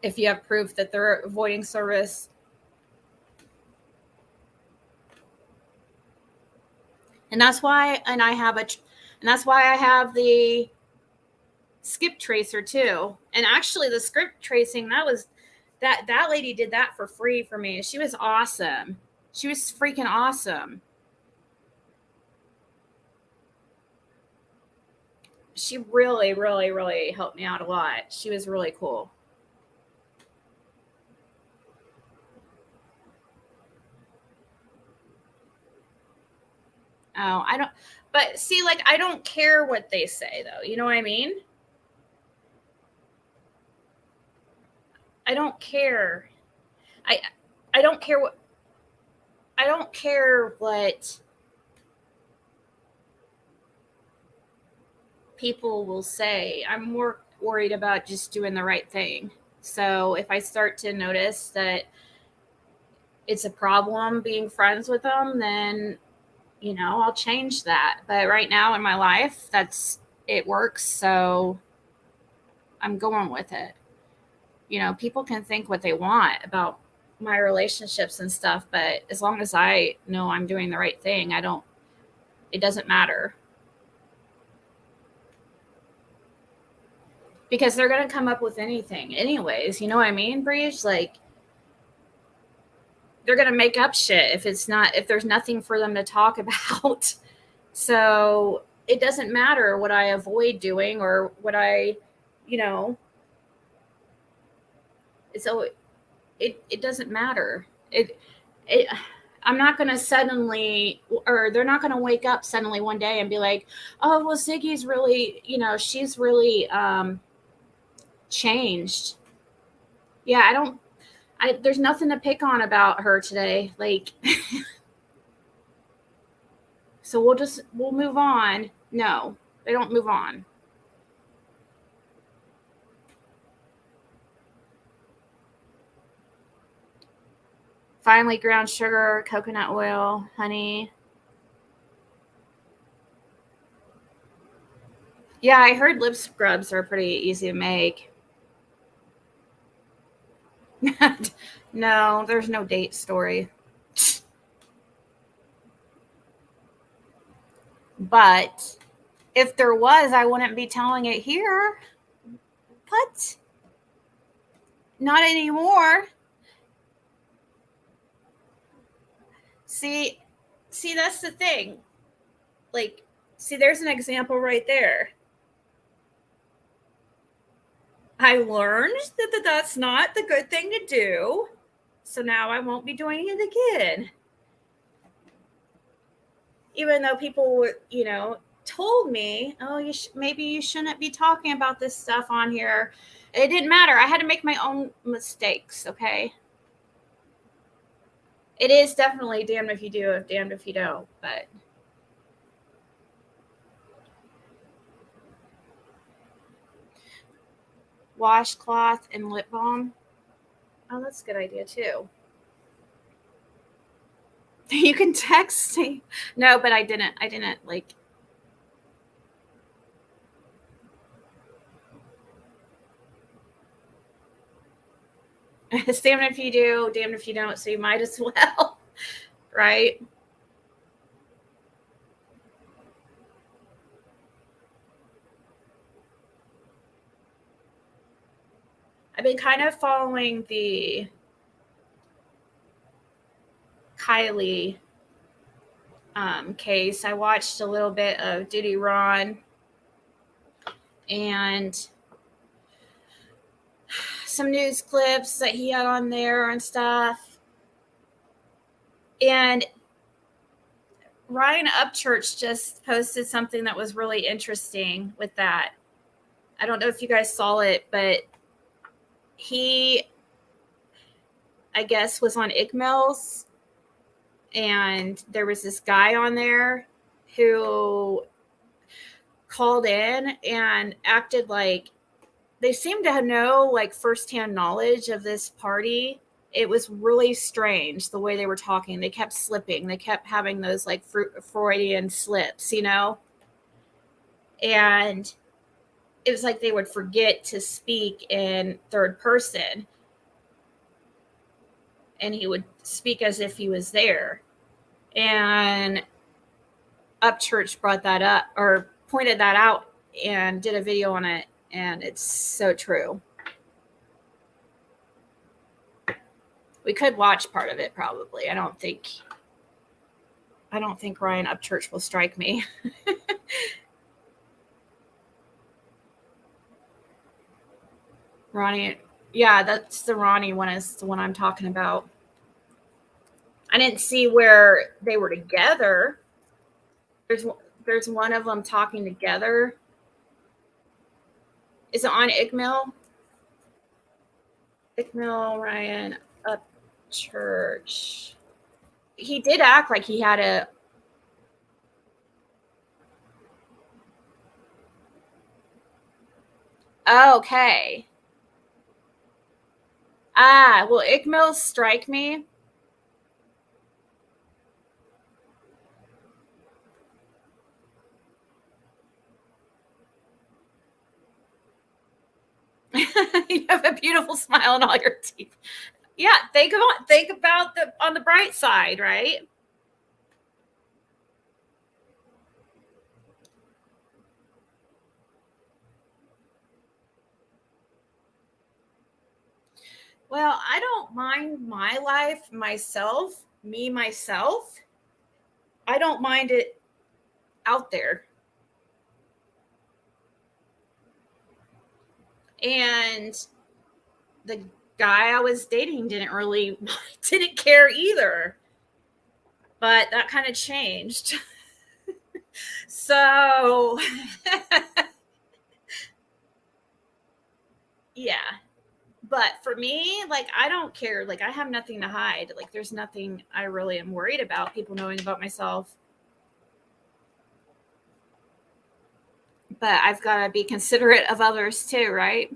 If you have proof that they're avoiding service. And that's why, and that's why I have the skip tracer too. And actually the skip tracing, that lady did that for free for me. She was awesome. She was freaking awesome. She really, really, really helped me out a lot. She was really cool. Oh, but see, like, I don't care what they say though. You know what I mean? I don't care. I don't care what people will say. I'm more worried about just doing the right thing. So if I start to notice that it's a problem being friends with them, then I'll change that. But right now in my life, it works, so I'm going with it. People can think what they want about my relationships and stuff, but as long as I know I'm doing the right thing, it doesn't matter. Because they're going to come up with anything anyways, you know what I mean, Breeze? Like, they're going to make up shit if there's nothing for them to talk about. So it doesn't matter what I avoid doing or what so it doesn't matter. I'm not going to suddenly, or they're not going to wake up suddenly one day and be like, oh, well, Ziggy's really, she's really changed. Yeah, there's nothing to pick on about her today. Like, so we'll move on. No, they don't move on. Finely ground sugar, coconut oil, honey. Yeah, I heard lip scrubs are pretty easy to make. No, there's no date story. But if there was, I wouldn't be telling it here. What? Not anymore. See, that's the thing. Like, see, there's an example right there. I learned that that's not the good thing to do. So now I won't be doing it again. Even though people, told me, oh, maybe you shouldn't be talking about this stuff on here. It didn't matter. I had to make my own mistakes, okay? It is definitely damned if you do, damned if you don't, but washcloth and lip balm. Oh, that's a good idea too. You can text me. No, but I didn't like. Damned if you do, damned if you don't. So you might as well, right? I've been kind of following the Kylie case. I watched a little bit of Diddy Ron and some news clips that he had on there and stuff. And Ryan Upchurch just posted something that was really interesting with that. I don't know if you guys saw it, but he, I guess, was on Ugghhhh, and there was this guy on there who called in and acted like they seemed to know like firsthand knowledge of this party. It was really strange the way they were talking. They kept slipping. They kept having those like Freudian slips, you know? And it was like they would forget to speak in third person. And he would speak as if he was there. And Upchurch brought that up or pointed that out and did a video on it. And it's so true. We could watch part of it probably. I don't think Ryan Upchurch will strike me. Ronnie, yeah, that's the Ronnie one, is the one I'm talking about. I didn't see where they were together. There's one of them talking together. Is it on Ugghhhh? Ugghhhh, Ryan Upchurch. He did act like he had a... Oh, okay. Will Ugghhhh strike me? You have a beautiful smile in all your teeth. Yeah, think about on the bright side, right? Well, I don't mind my life, myself. I don't mind it out there. And the guy I was dating didn't care either. But that kind of changed. So, yeah. But for me, like, I don't care. Like, I have nothing to hide. Like, there's nothing I really am worried about people knowing about myself. But I've got to be considerate of others too, right?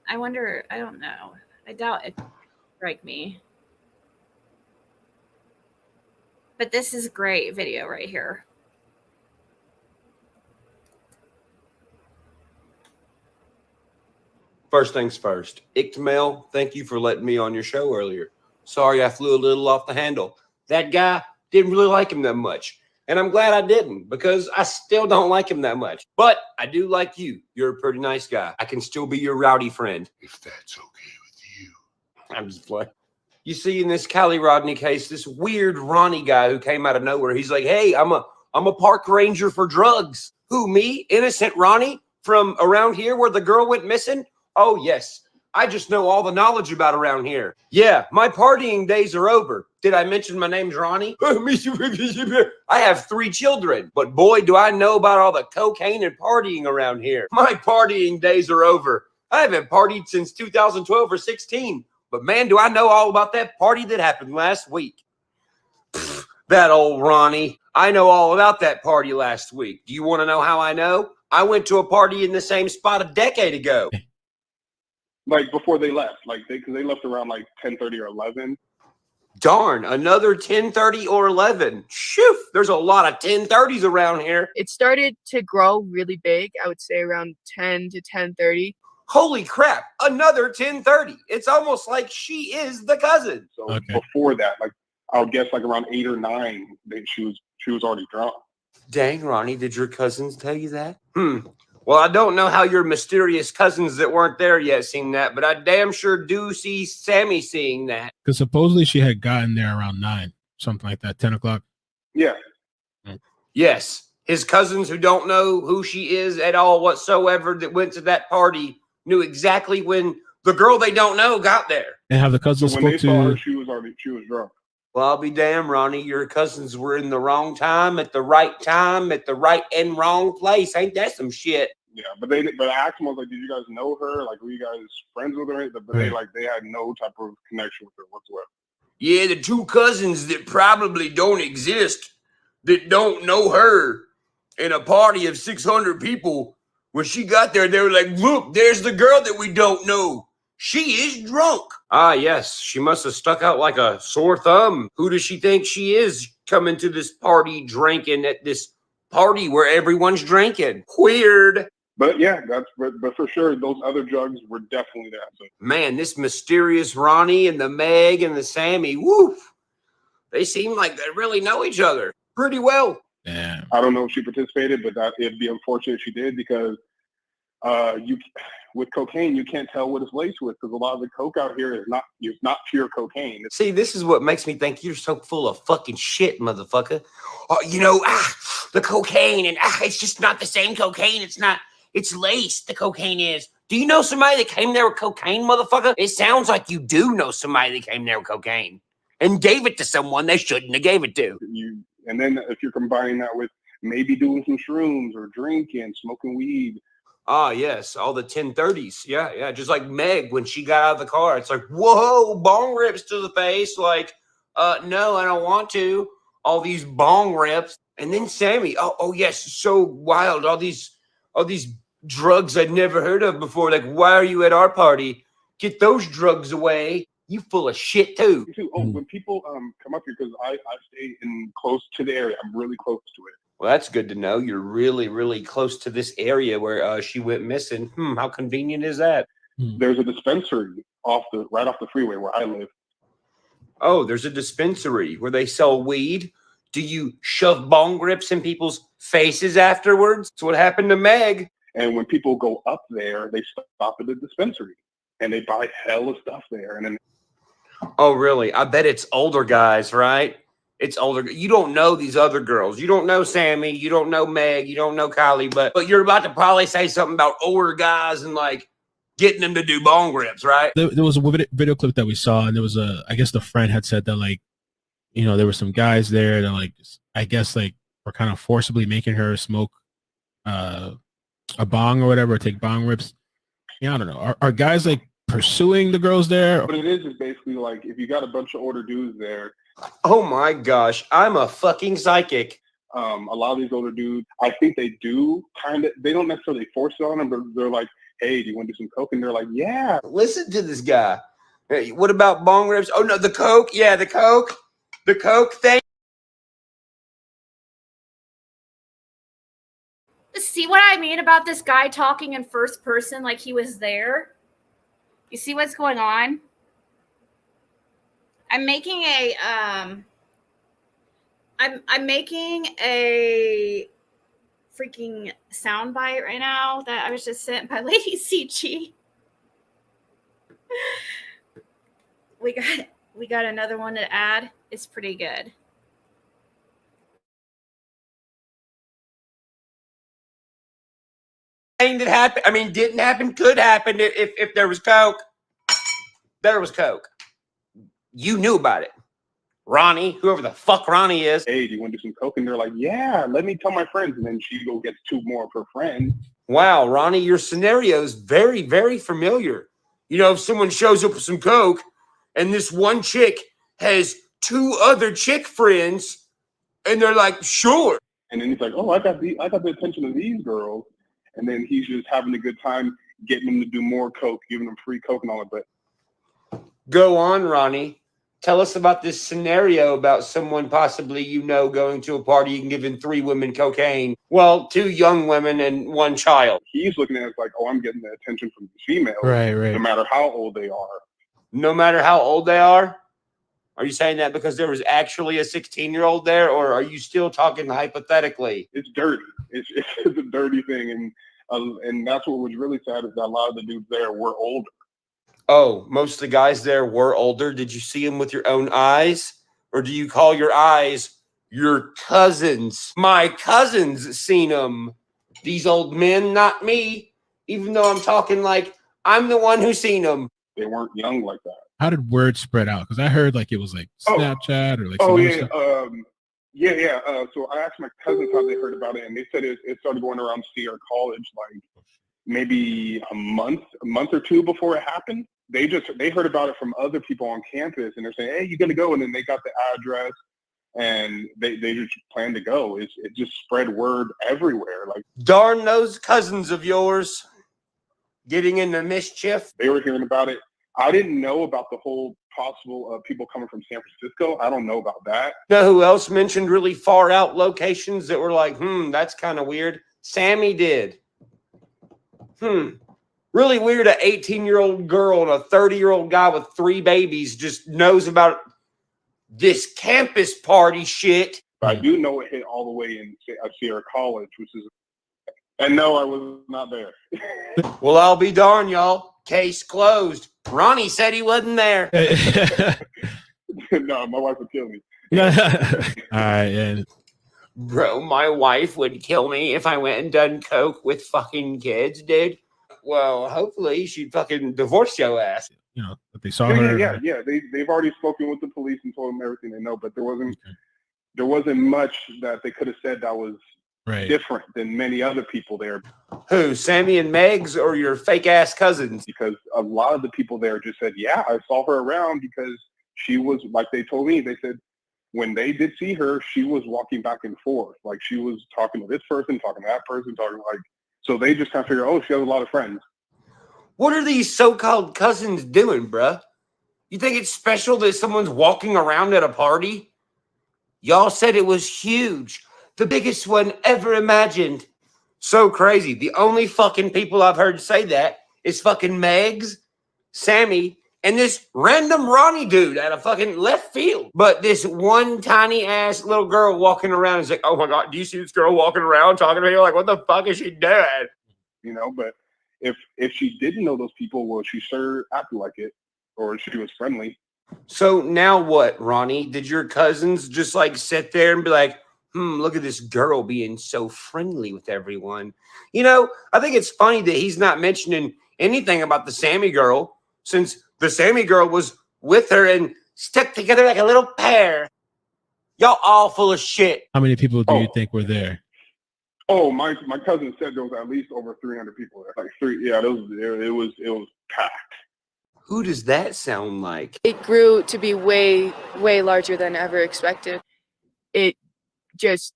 I wonder, I don't know. I doubt it strike me. But this is a great video right here. First things first, Ugghhhh, thank you for letting me on your show earlier. Sorry I flew a little off the handle. That guy didn't really like him that much. And I'm glad I didn't, because I still don't like him that much. But I do like you. You're a pretty nice guy. I can still be your rowdy friend. If that's okay with you. I'm just playing. You see, in this Callie Rodney case, this weird Ronnie guy who came out of nowhere, he's like, hey, I'm a park ranger for drugs. Who, me? Innocent Ronnie from around here where the girl went missing? Oh, yes. I just know all the knowledge about around here. Yeah, my partying days are over. Did I mention my name's Ronnie? I have 3 children, but boy, do I know about all the cocaine and partying around here. My partying days are over. I haven't partied since 2012 or 16, but man, do I know all about that party that happened last week. Pfft, that old Ronnie. I know all about that party last week. Do you want to know how I know? I went to a party in the same spot a decade ago. Like before they left, like because they left around like 10:30 or 11. Darn, another 10:30 or 11. Shoo, there's a lot of 10:30s around here. It started to grow really big, I would say around 10 to 10:30. Holy crap, another 10:30. It's almost like she is the cousin. So before that, like I would guess like around 8 or 9, she was already drunk. Dang, Ronnie, did your cousins tell you that? Well, I don't know how your mysterious cousins that weren't there yet seen that, but I damn sure do see Sammy seeing that. Because supposedly she had gotten there around 9, something like that, 10 o'clock. Yeah. Yes, his cousins who don't know who she is at all whatsoever that went to that party knew exactly when the girl they don't know got there. And have the So cousins when they spoke saw her, to? she was drunk. Well, I'll be damned, Ronnie. Your cousins were in the wrong time at the right and wrong place. Ain't that some shit? Yeah, but I asked them, I was like, did you guys know her? Like, were you guys friends with her? But they had no type of connection with her whatsoever. Yeah, the two cousins that probably don't exist, that don't know her, in a party of 600 people. When she got there, they were like, look, there's the girl that we don't know. She is drunk. Ah, yes, she must have stuck out like a sore thumb. Who does she think she is coming to this party drinking at this party where everyone's drinking? Weird. But yeah, but for sure, those other drugs were definitely that. So. Man, this mysterious Ronnie and the Meg and the Sammy, woof. They seem like they really know each other pretty well. Damn. I don't know if she participated, but it'd be unfortunate if she did because with cocaine you can't tell what it's laced with because a lot of the coke out here is not pure cocaine. See, this is what makes me think you're so full of fucking shit, motherfucker. The cocaine and it's just not the same cocaine. It's laced. The cocaine is. Do you know somebody that came there with cocaine, motherfucker? It sounds like you do know somebody that came there with cocaine and gave it to someone they shouldn't have gave it to. And then if you're combining that with maybe doing some shrooms or drinking, smoking weed. Ah, yes, all the 1030s. Yeah. Just like Meg when she got out of the car. It's like, whoa, bong rips to the face. Like, no, I don't want to. All these bong rips. And then Sammy. Oh, yes, so wild. All these drugs I'd never heard of before. Like, why are you at our party? Get those drugs away. You full of shit too. When people come up here, because I stay close to the area. I'm really close to it. Well, that's good to know. You're really, really close to this area where she went missing. How convenient is that? There's a dispensary right off the freeway where I live. Oh, there's a dispensary where they sell weed. Do you shove bong rips in people's faces afterwards? That's what happened to Meg. And when people go up there, they stop at the dispensary and they buy hella stuff there. And then. Oh, really? I bet it's older guys, right? It's older. You don't know these other girls. You don't know Sammy. You don't know Meg. You don't know Kylie. But you're about to probably say something about older guys and like getting them to do bong rips, right? There was a video clip that we saw, and there was I guess the friend had said that like, there were some guys there that like, I guess like were kind of forcibly making her smoke a bong or whatever, or take bong rips. Yeah, I don't know. Are guys like pursuing the girls there? What it is basically like if you got a bunch of older dudes there. Oh my gosh, I'm a fucking psychic. A lot of these older dudes, I think they do they don't necessarily force it on them, but they're like, hey, do you want to do some coke? And they're like, yeah. Listen to this guy. Hey, what about bong rips? Oh no, the coke. Yeah, the coke. The coke thing. See what I mean about this guy talking in first person like he was there? You see what's going on? I'm making a I'm making a freaking soundbite right now that I was just sent by Lady CG. We got another one to add. It's pretty good. That happened. I mean, didn't happen. Could happen if there was coke. There was coke. You knew about it, Ronnie. Whoever the fuck Ronnie is. Hey, do you want to do some coke? And they're like, yeah. Let me tell my friends. And then she gets two more of her friends. Wow, Ronnie, your scenario is very, very familiar. If someone shows up with some coke, and this one chick has two other chick friends, and they're like, sure. And then he's like, oh, I got the attention of these girls. And then he's just having a good time getting them to do more coke, giving them free coke and all that. But go on, Ronnie. Tell us about this scenario about someone possibly going to a party and giving 3 women cocaine. Well, 2 young women and 1 child. He's looking at it like, oh, I'm getting the attention from the females. Right. No matter how old they are. No matter how old they are? Are you saying that because there was actually a 16-year-old there, or are you still talking hypothetically? It's dirty. It's a dirty thing, and that's what was really sad is that a lot of the dudes there were older. Oh, most of the guys there were older. Did you see them with your own eyes, or do you call your eyes Your cousins. My cousins seen them. These old men, not me. Even though I'm talking like I'm the one who seen them. They weren't young like that. How did word spread out? Because I heard like it was like Snapchat or like some Oh other yeah, stuff. So I asked my cousins how they heard about it, and they said it started going around Sierra College like maybe a month or two before it happened. They heard about it from other people on campus, and they're saying, "Hey, you gonna go?" And then they got the address, and they just planned to go. It just spread word everywhere. Like, darn those cousins of yours getting into mischief. they were hearing about it. I didn't know about the whole possible people coming from San Francisco. I don't know about that. Know who else mentioned really far out locations that were like, that's kind of weird? Sammy did. Really weird. An 18-year-old girl and a 30-year-old guy with 3 babies just knows about this campus party shit. But I do know it hit all the way in Sierra College, which is, and no, I was not there. Well, I'll be darned, y'all. Case closed. Ronnie said he wasn't there. No, my wife would kill me. All right, and Bro, my wife would kill me if I went and done coke with fucking kids, dude. Well, hopefully she'd fucking divorce your ass. you know, that they saw her. Yeah. They've already spoken with the police and told them everything they know, but there wasn't much that they could have said that was different than many other people there. Who, Sammy and Megs, or your fake ass cousins? Because a lot of the people there just said, yeah, I saw her around because she was, like they told me, they said when they did see her, she was walking back and forth. Like she was talking to this person, talking to that person, so they just kind of figure, oh, she has a lot of friends. What are these so-called cousins doing, bruh? You think it's special that someone's walking around at a party? Y'all said it was huge. The biggest one ever imagined. So crazy. The only fucking people I've heard say that is fucking Megs, Sammy, and this random Ronnie dude out of fucking left field. But this one tiny ass little girl walking around is like, oh my God, do you see this girl walking around talking to me? Like, what the fuck is she doing? You know, but if she didn't know those people, well, she sure acted like it, or she was friendly. So now what, Ronnie? Did your cousins just like sit there and be like, look at this girl being so friendly with everyone? You know, I think it's funny that he's not mentioning anything about the Sammy girl, since the Sammy girl was with her and stuck together like a little pair. Y'all all full of shit. How many people do you think were there? Oh, my cousin said there was at least over 300 people there. Like it was packed. Who does that sound like? It grew to be way, way larger than ever expected. It just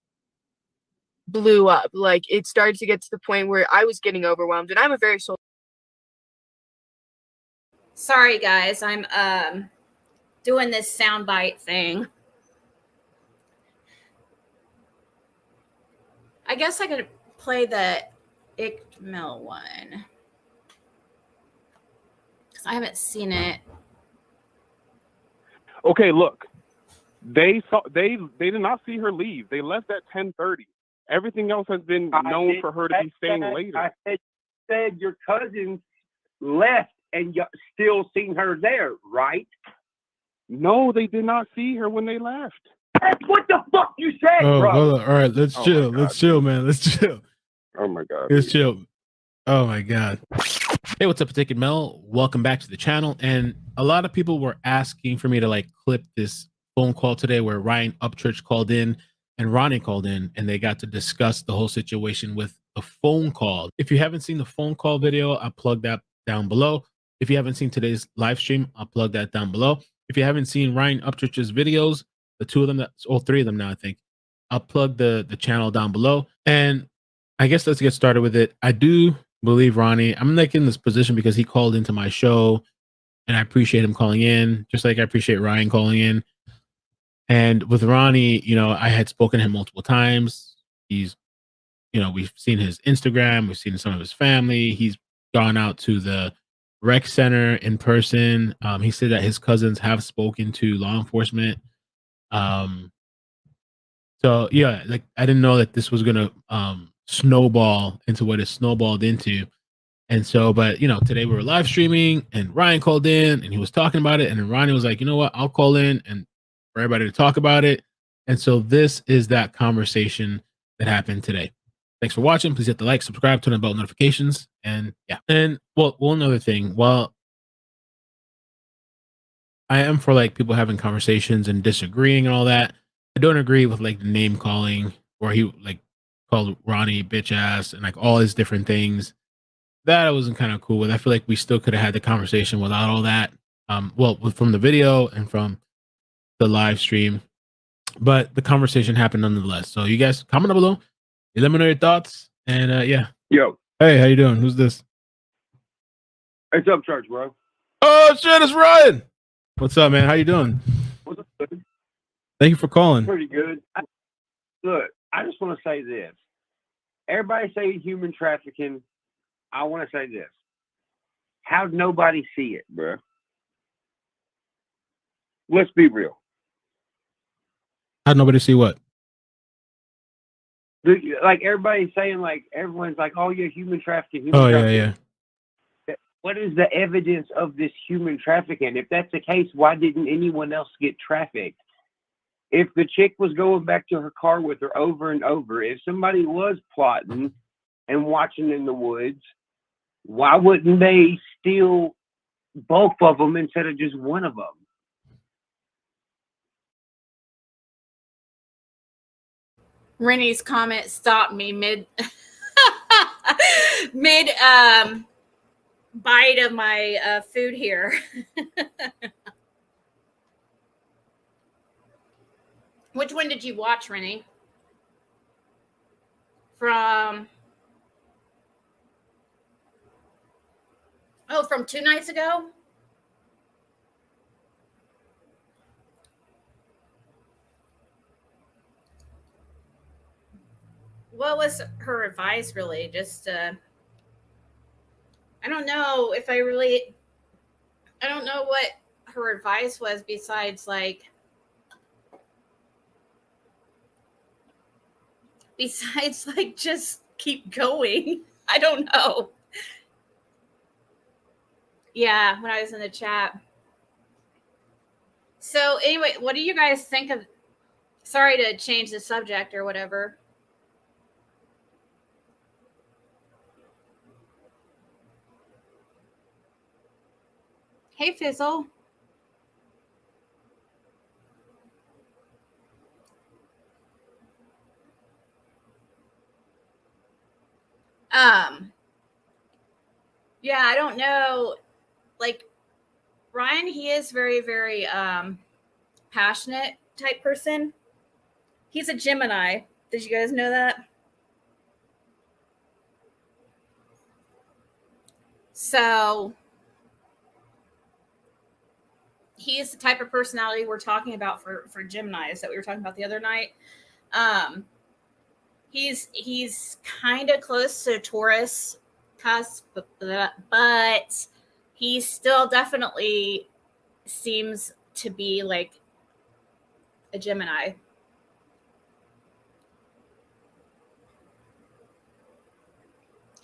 blew up. Like it started to get to the point where I was getting overwhelmed, and I'm a very social. Sorry, guys. I'm doing this soundbite thing. I guess I could play the Ugghhhh one. Because I haven't seen it. Okay, look. They did not see her leave. They left at 10:30. Everything else has been known for her to be staying later. I said your cousins left and you still seen her there, right? No, they did not see her when they left. That's what the fuck you said, bro. Well, all right, let's chill. Let's chill, man. Let's chill. Oh my God. Let's chill. Oh my God. Hey, what's up, Ticket Mel? Welcome back to the channel. And a lot of people were asking for me to like clip this phone call today where Ryan Upchurch called in and Ronnie called in, and they got to discuss the whole situation with a phone call. If you haven't seen the phone call video, I'll plug that down below. If you haven't seen today's live stream, I'll plug that down below. If you haven't seen Ryan Upchurch's videos, the two of them, all three of them now, I think, I'll plug the channel down below. And I guess let's get started with it. I do believe Ronnie, I'm like in this position because he called into my show, and I appreciate him calling in, just like I appreciate Ryan calling in. And with Ronnie, you know, I had spoken to him multiple times. He's, you know, we've seen his Instagram, we've seen some of his family. He's gone out to the rec center in person. He said that his cousins have spoken to law enforcement. So yeah, like I didn't know that this was gonna snowball into what it snowballed into. And so, but you know, today we were live streaming and Ryan called in and he was talking about it, and then Ronnie was like, you know what, I'll call in and for everybody to talk about it. And so this is that conversation that happened today. Thanks for watching. Please hit the like, subscribe, turn on bell notifications. And yeah. And well, one other thing. While I am for like people having conversations and disagreeing and all that, I don't agree with like the name calling where he like called Ronnie bitch ass and like all his different things. That I wasn't kind of cool with. I feel like we still could have had the conversation without all that. Well, from the video and from the live stream, but the conversation happened nonetheless. So you guys comment down below. You let me know your thoughts. And yeah. Yo, Hey, how you doing? Who's this? it's up church, bro. Oh shit, it's Ryan. What's up, man? How you doing? What's up, dude? Thank you for calling. Pretty good. Look, I just want to say this. Everybody say human trafficking. I want to say this. How'd nobody see it, bro? Let's be real. How'd nobody see what? Like everybody's saying, like everyone's like, "Oh yeah, human trafficking." Oh yeah. What is the evidence of this human trafficking? If that's the case, why didn't anyone else get trafficked? If the chick was going back to her car with her over and over, if somebody was plotting and watching in the woods, why wouldn't they steal both of them instead of just one of them? Rennie's comment stopped me mid bite of my food here. Which one did you watch, Rennie? From 2 nights ago? What was her advice really? Just I don't know if I don't know what her advice was besides like just keep going. I don't know. Yeah, when I was in the chat. So anyway, what do you guys think of, sorry to change the subject or whatever. Hey, Fizzle. Yeah, I don't know. Like Ryan, he is very, very passionate type person. He's a Gemini. Did you guys know that? So he's the type of personality we're talking about for Geminis that we were talking about the other night. He's kind of close to Taurus cusp, but he still definitely seems to be like a Gemini.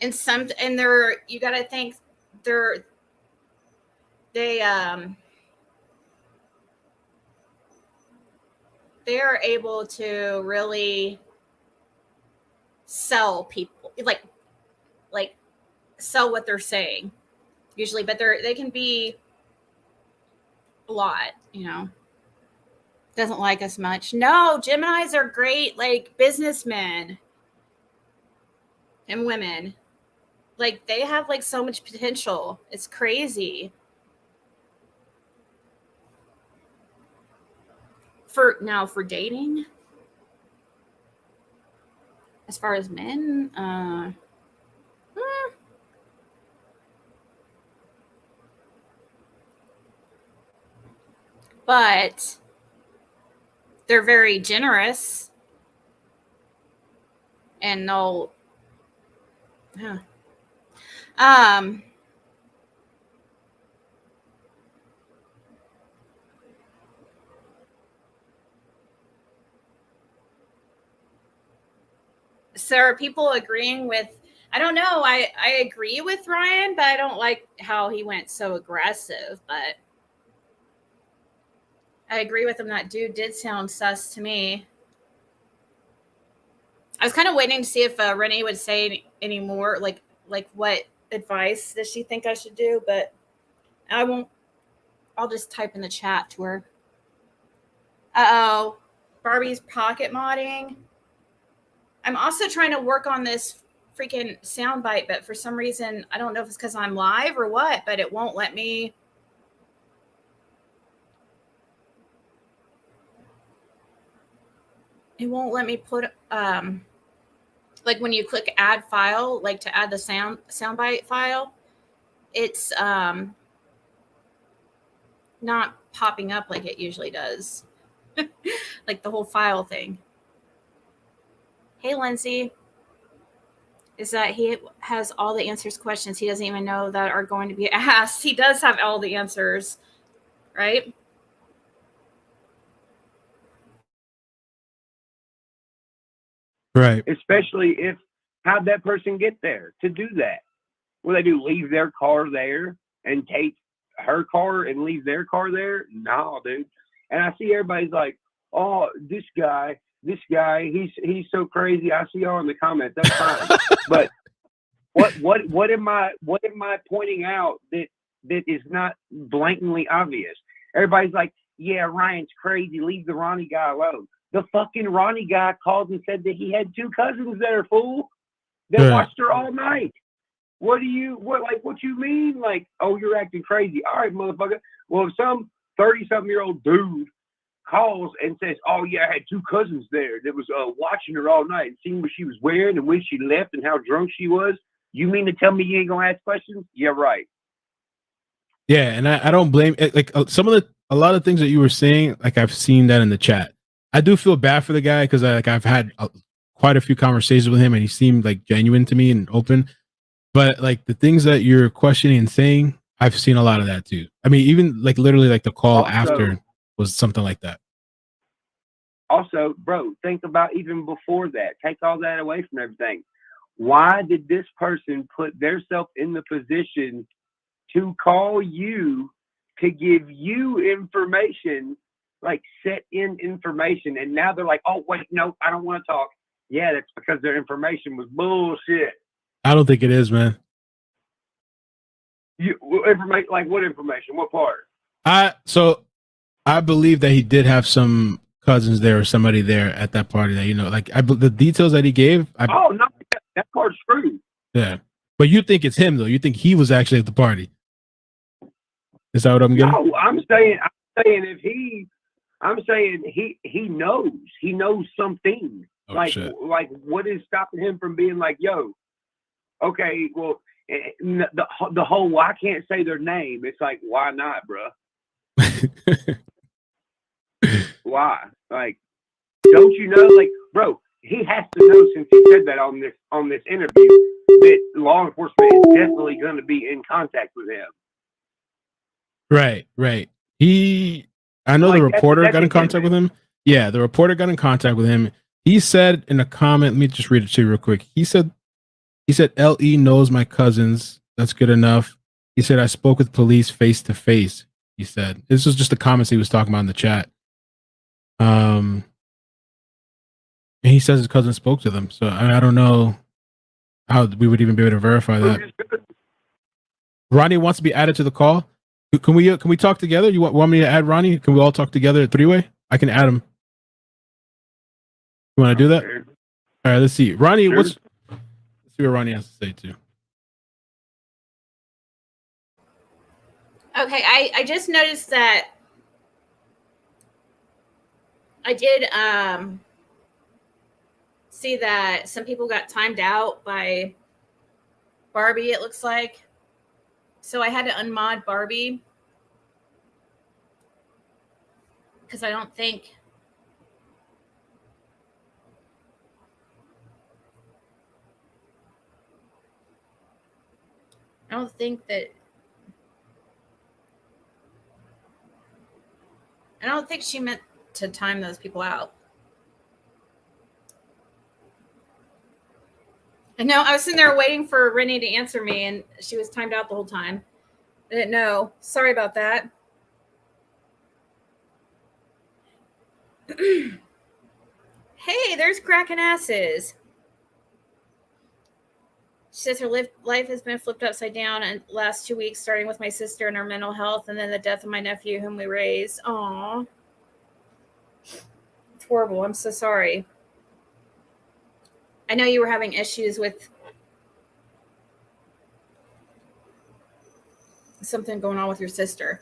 And they're, you got to think they are able to really sell people, like sell what they're saying usually, but they can be a lot, doesn't like us much. No, Geminis are great, like businessmen and women. Like they have like so much potential. It's crazy. For dating, as far as men, but they're very generous and they'll so are people agreeing with, I don't know, I agree with Ryan, but I don't like how he went so aggressive, but I agree with him. That dude did sound sus to me. I was kind of waiting to see if Renee would say any more, like what advice does she think I should do, but I won't. I'll just type in the chat to her. Uh-oh. Barbie's pocket modding. I'm also trying to work on this freaking soundbite, but for some reason, I don't know if it's because I'm live or what, but it won't let me. It won't let me put, like when you click add file, like to add the soundbite file, it's not popping up like it usually does. Like the whole file thing. Hey, Lindsay. Is that he has all the answers to questions he doesn't even know that are going to be asked. He does have all the answers, right? Right. Especially if, how'd that person get there to do that? Will they do leave their car there and take her car and leave their car there? No, dude. And I see everybody's like, oh, this guy, he's so crazy. I see y'all in the comments. That's fine. But what am I pointing out that is not blatantly obvious? Everybody's like, yeah, Ryan's crazy. Leave the Ronnie guy alone. The fucking Ronnie guy called and said that he had 2 cousins there, fool. They watched her all night. What you mean? Like, oh, you're acting crazy. All right, motherfucker. Well, if some 30-something-year-old dude calls and says, oh, yeah, I had 2 cousins there that was watching her all night and seeing what she was wearing and when she left and how drunk she was, you mean to tell me you ain't going to ask questions? Yeah, right. Yeah, and I don't blame like a lot of things that you were saying. Like I've seen that in the chat. I do feel bad for the guy because I've had quite a few conversations with him, and he seemed like genuine to me and open. But like the things that you're questioning and saying, I've seen a lot of that too. I mean, even like literally like the call after was something like that. Also, bro, think about even before that. Take all that away from everything. Why did this person put themselves in the position to call you to give you information, like set in information, and now they're like, oh wait, no, I don't want to talk. Yeah, that's because their information was bullshit. I don't think it is, man. Like what information? What part? I believe that he did have some cousins there or somebody there at that party that, you know, like the details that he gave. Oh no, that part's true. Yeah, but you think it's him though? You think he was actually at the party? Is that what I'm getting? No, I'm saying he knows something. Oh, like shit. Like what is stopping him from being like, yo, okay, well, the whole, well, I can't say their name. It's like, why not, bro? Why? Like, don't you know? Like, bro, he has to know, since he said that on this interview, that law enforcement is definitely going to be in contact with him. Right. I know the reporter got in contact with him. Yeah, the reporter got in contact with him. He said in a comment, let me just read it to you real quick. He said, LE knows my cousins. That's good enough. He said, I spoke with police face to face. He said, this was just the comments he was talking about in the chat. And he says his cousin spoke to them. So I don't know how we would even be able to verify that. Ronnie wants to be added to the call. Can we talk together? You want me to add Ronnie? Can we all talk together at 3-way? I can add him. You want to do that? All right, let's see. Ronnie, let's see what Ronnie has to say too. Okay, I just noticed that I did see that some people got timed out by Barbie, it looks like. So I had to unmod Barbie because I don't think she meant to time those people out. And no, I was sitting there waiting for Rennie to answer me, and she was timed out the whole time. I didn't know. Sorry about that. Hey, there's cracking asses. She says her life has been flipped upside down in the last 2 weeks, starting with my sister and her mental health, and then the death of my nephew, whom we raised. Aww. It's horrible. I'm so sorry. I know you were having issues with something going on with your sister.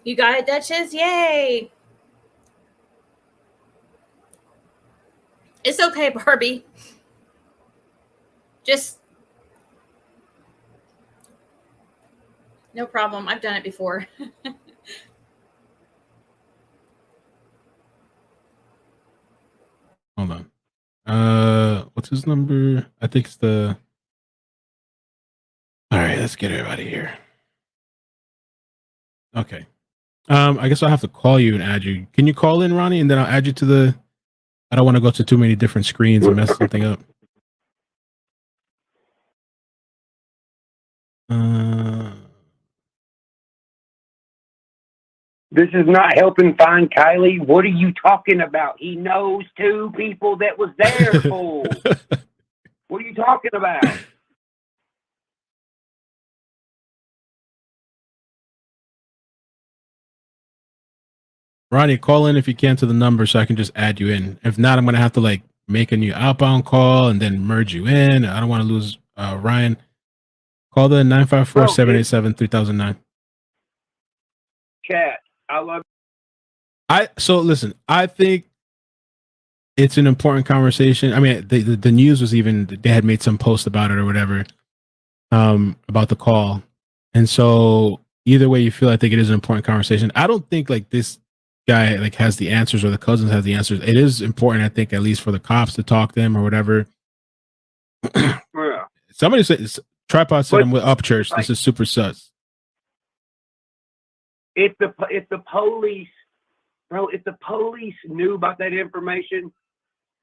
You got it, Duchess? Yay! It's okay, Barbie. Just no problem. I've done it before. Hold on. What's his number? I think it's the. All right, let's get everybody here. Okay. I guess I'll have to call you and add you. Can you call in, Ronnie, and then I'll add you to the. I don't want to go to too many different screens and mess something up. This is not helping find Kylie. What are you talking about? He knows 2 people that was there, fool. What are you talking about? Ronnie, call in if you can to the number so I can just add you in. If not, I'm gonna have to like make a new outbound call and then merge you in. I don't want to lose Ryan. Call the 954-787-3009. Chat. I love. So listen, I think it's an important conversation. I mean, the news was even, they had made some post about it or whatever, about the call. And so either way you feel, I think it is an important conversation. I don't think like this guy like has the answers or the cousins have the answers. It is important, I think, at least for the cops to talk to him or whatever. Yeah. Somebody said, Tripod said, I'm with Upchurch. Like, this is super sus. If the police, bro, if the police knew about that information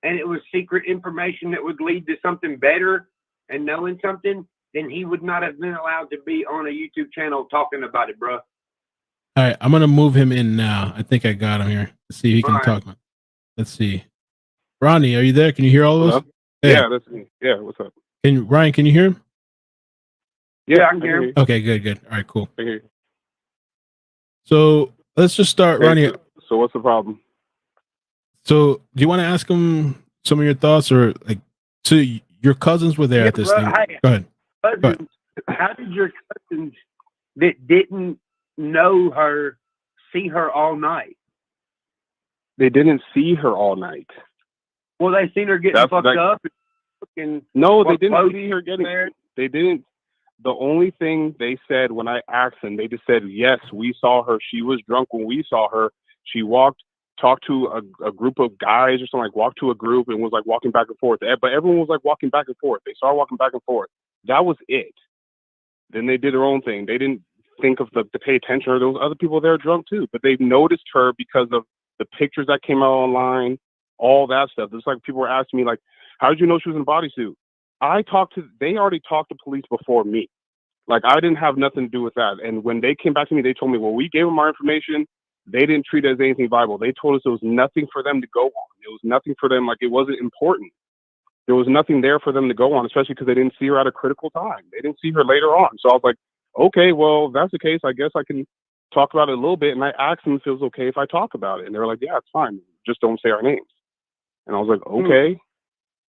and it was secret information that would lead to something better and knowing something, then he would not have been allowed to be on a YouTube channel talking about it, bro. All right, I'm gonna move him in now. I think I got him here. Let's see if he can talk. Let's see. Ronnie, are you there? Can you hear all of us? Hey. Yeah, that's me. Yeah, what's up? Ryan, can you hear him? Yeah, I can hear him. Okay, good. All right, cool. I hear you. So let's just start, Ronnie. So what's the problem? So do you want to ask him some of your thoughts, or like, so your cousins were there at this thing? Go ahead. Cousins, how did your cousins that didn't know her see her all night? They didn't see her all night. Well, they seen her getting fucked up. And no, they didn't see her getting there. They didn't. The only thing they said when I asked them, they just said, yes, we saw her. She was drunk when we saw her. She talked to a group of guys or something, like walked to a group and was like walking back and forth. But everyone was like walking back and forth. They saw her walking back and forth. That was it. Then they did their own thing. They didn't think of to pay attention, or there was other people there drunk too. But they noticed her because of the pictures that came out online, all that stuff. It's like people were asking me, like, how did you know she was in a bodysuit? They already talked to police before me. Like, I didn't have nothing to do with that. And when they came back to me, they told me, well, we gave them our information. They didn't treat it as anything viable. They told us there was nothing for them to go on. It was nothing for them. Like, it wasn't important. There was nothing there for them to go on, especially because they didn't see her at a critical time. They didn't see her later on. So I was like, okay, well, if that's the case, I guess I can talk about it a little bit. And I asked them if it was okay if I talk about it. And they were like, yeah, it's fine. Just don't say our names. And I was like, okay.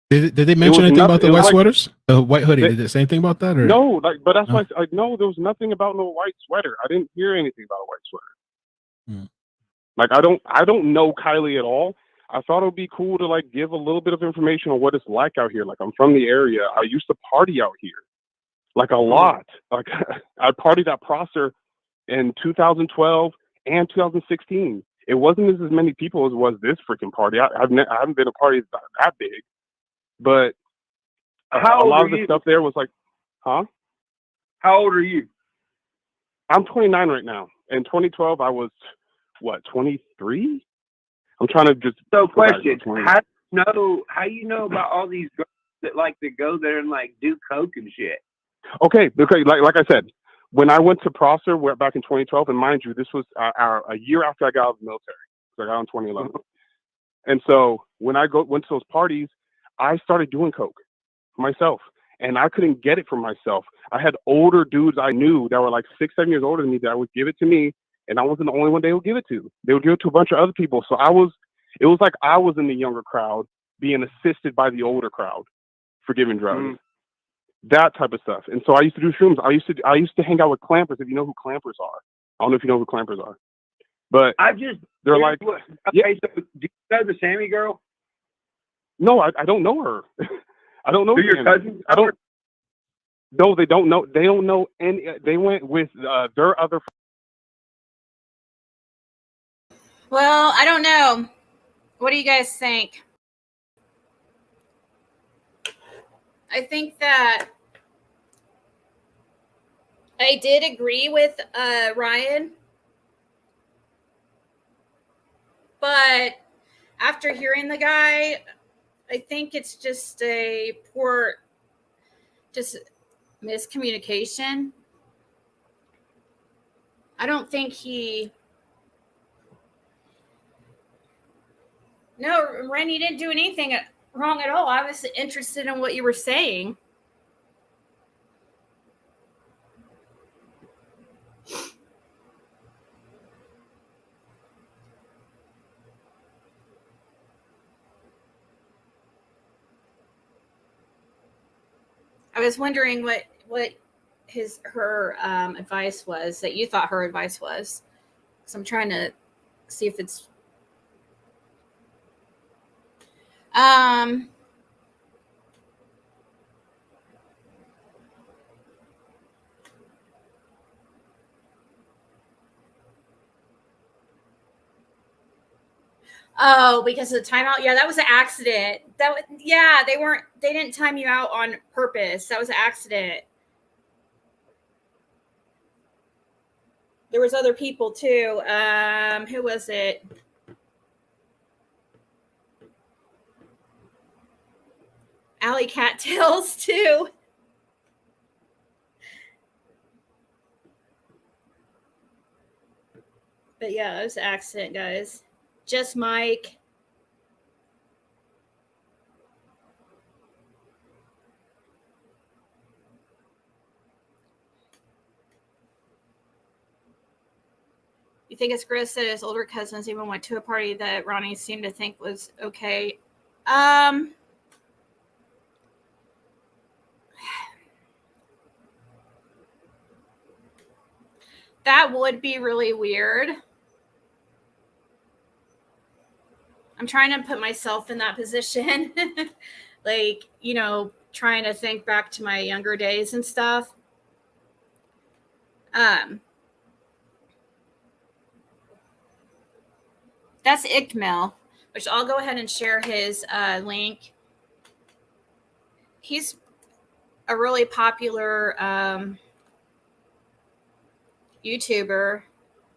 Did they mention anything about the white sweaters? The white hoodie? Did they say anything about that? Or? No, but that's why no, there was nothing about no white sweater. I didn't hear anything about a white sweater. Like, I don't know Kylie at all. I thought it would be cool to like give a little bit of information on what it's like out here. Like, I'm from the area. I used to party out here, like a lot. Like, I partied at Prosser in 2012 and 2016. It wasn't as many people as was this freaking party. I haven't been a party that big. But a lot of the stuff there was like, huh? How old are you? I'm 29 right now. In 2012, I was, what, 23? I'm trying to just... So question, know about all these girls that like to go there and like do coke and shit? Okay. Like I said, when I went to Prosser back in 2012, and mind you, this was a year after I got out of the military. So I got out in 2011. And so when I went to those parties, I started doing coke for myself, and I couldn't get it for myself. I had older dudes I knew that were like 6, 7 years older than me that would give it to me, and I wasn't the only one they would give it to. They would give it to a bunch of other people. So it was like I was in the younger crowd being assisted by the older crowd for giving drugs, that type of stuff. And so I used to do shrooms. I used to hang out with clampers. If you know who clampers are, I don't know if you know who clampers are, but they're like, okay. So do you know the Sammy girl? No, I don't know her. I don't know your cousins. I don't. No, they don't know. They don't know any. They went with their other. Well, I don't know. What do you guys think? I think that I did agree with Ryan, but after hearing the guy, I think it's just a poor, just miscommunication. I don't think No, Ren, you didn't do anything wrong at all. I was interested in what you were saying. I was wondering what her advice was, that you thought her advice was. So I'm trying to see if it's oh, because of the timeout. Yeah, that was an accident. They didn't time you out on purpose. That was an accident. There was other people too. Who was it? Alley Cattails too. But yeah, it was an accident, guys. Just Mike. You think it's gross that his older cousins even went to a party that Ronnie seemed to think was okay? That would be really weird. I'm trying to put myself in that position. Like, trying to think back to my younger days and stuff. That's Ugghhhh, which I'll go ahead and share his link. He's a really popular YouTuber,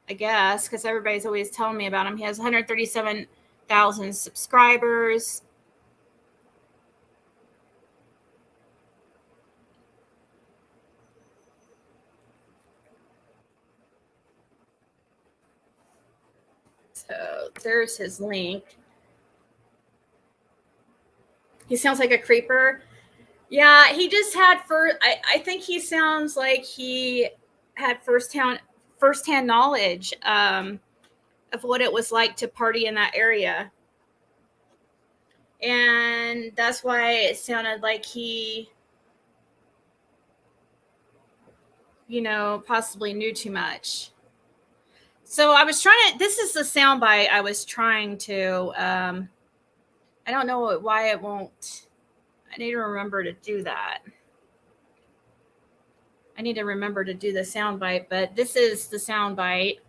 I guess, because everybody's always telling me about him. He has 137,000 subscribers. So there's his link. He sounds like a creeper. Yeah, he just had I think he sounds like he had firsthand knowledge of what it was like to party in that area. And that's why it sounded like he, possibly knew too much. So I was this is the soundbite I was trying to, I don't know why it won't. I need to remember to do that. I need to remember to do the soundbite, but this is the soundbite.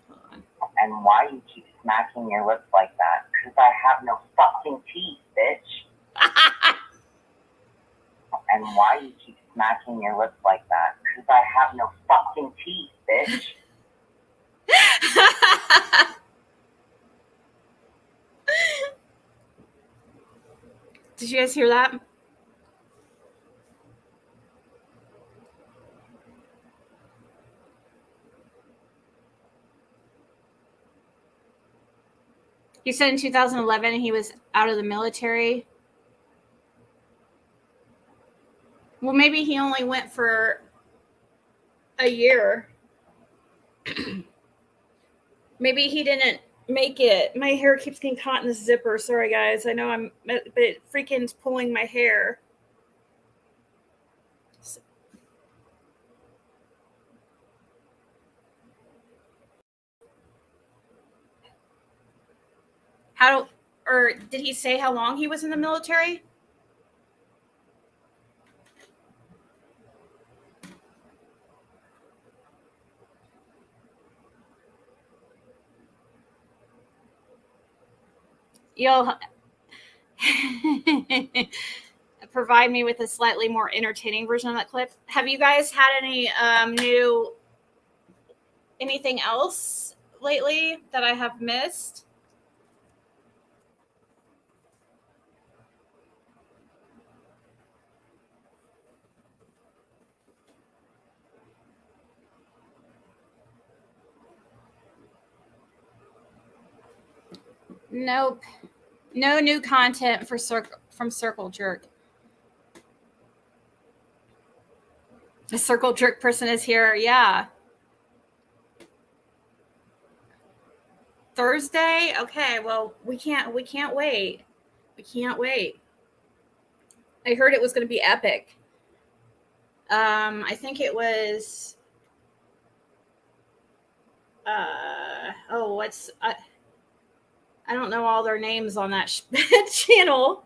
Hold on. And why you keep smacking your lips like that? Because I have no fucking teeth, bitch. And why you keep smacking your lips like that? Because I have no fucking teeth, bitch. Did you guys hear that? He said in 2011 he was out of the military. Well, maybe he only went for a year. Maybe he didn't make it. My hair keeps getting caught in the zipper. Sorry, guys. I know but it freaking's pulling my hair. Or did he say how long he was in the military? You'll provide me with a slightly more entertaining version of that clip. Have you guys had any anything else lately that I have missed? Nope. No new content from Circle Jerk. The Circle Jerk person is here. Yeah. Thursday? Okay, well, we can't wait. We can't wait. I heard it was going to be epic. I think it was I don't know all their names on that channel.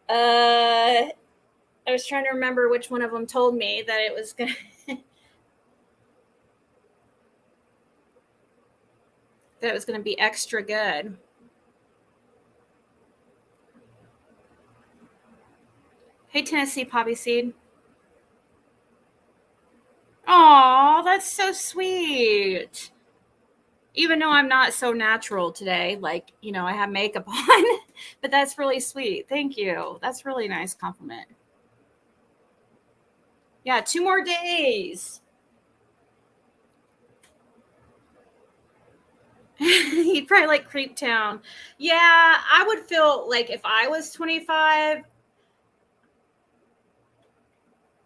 I was trying to remember which one of them told me that it was going to that it was going to be extra good. Hey, Tennessee Poppy Seed. Aw, that's so sweet. Even though I'm not so natural today, like, I have makeup on, but that's really sweet. Thank you. That's really nice compliment. Yeah, 2 more days. He'd probably like Creep Town. Yeah, I would feel like if I was 25,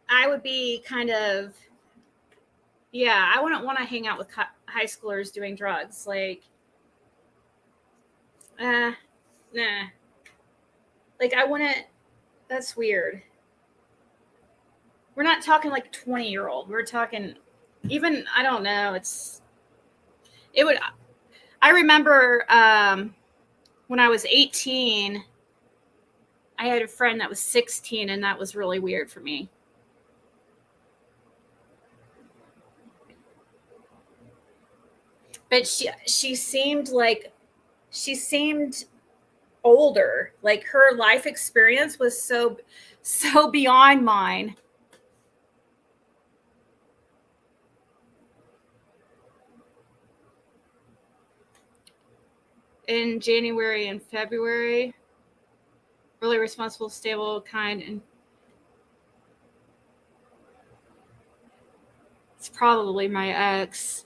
I would be kind of, yeah, I wouldn't want to hang out with high schoolers doing drugs. Like, nah. Like, I wouldn't, that's weird. We're not talking like 20-year-old. We're talking even, I don't know. I remember when I was 18, I had a friend that was 16, and that was really weird for me. But she seemed older. Like, her life experience was so beyond mine. In January and February, really responsible, stable, kind, and it's probably my ex.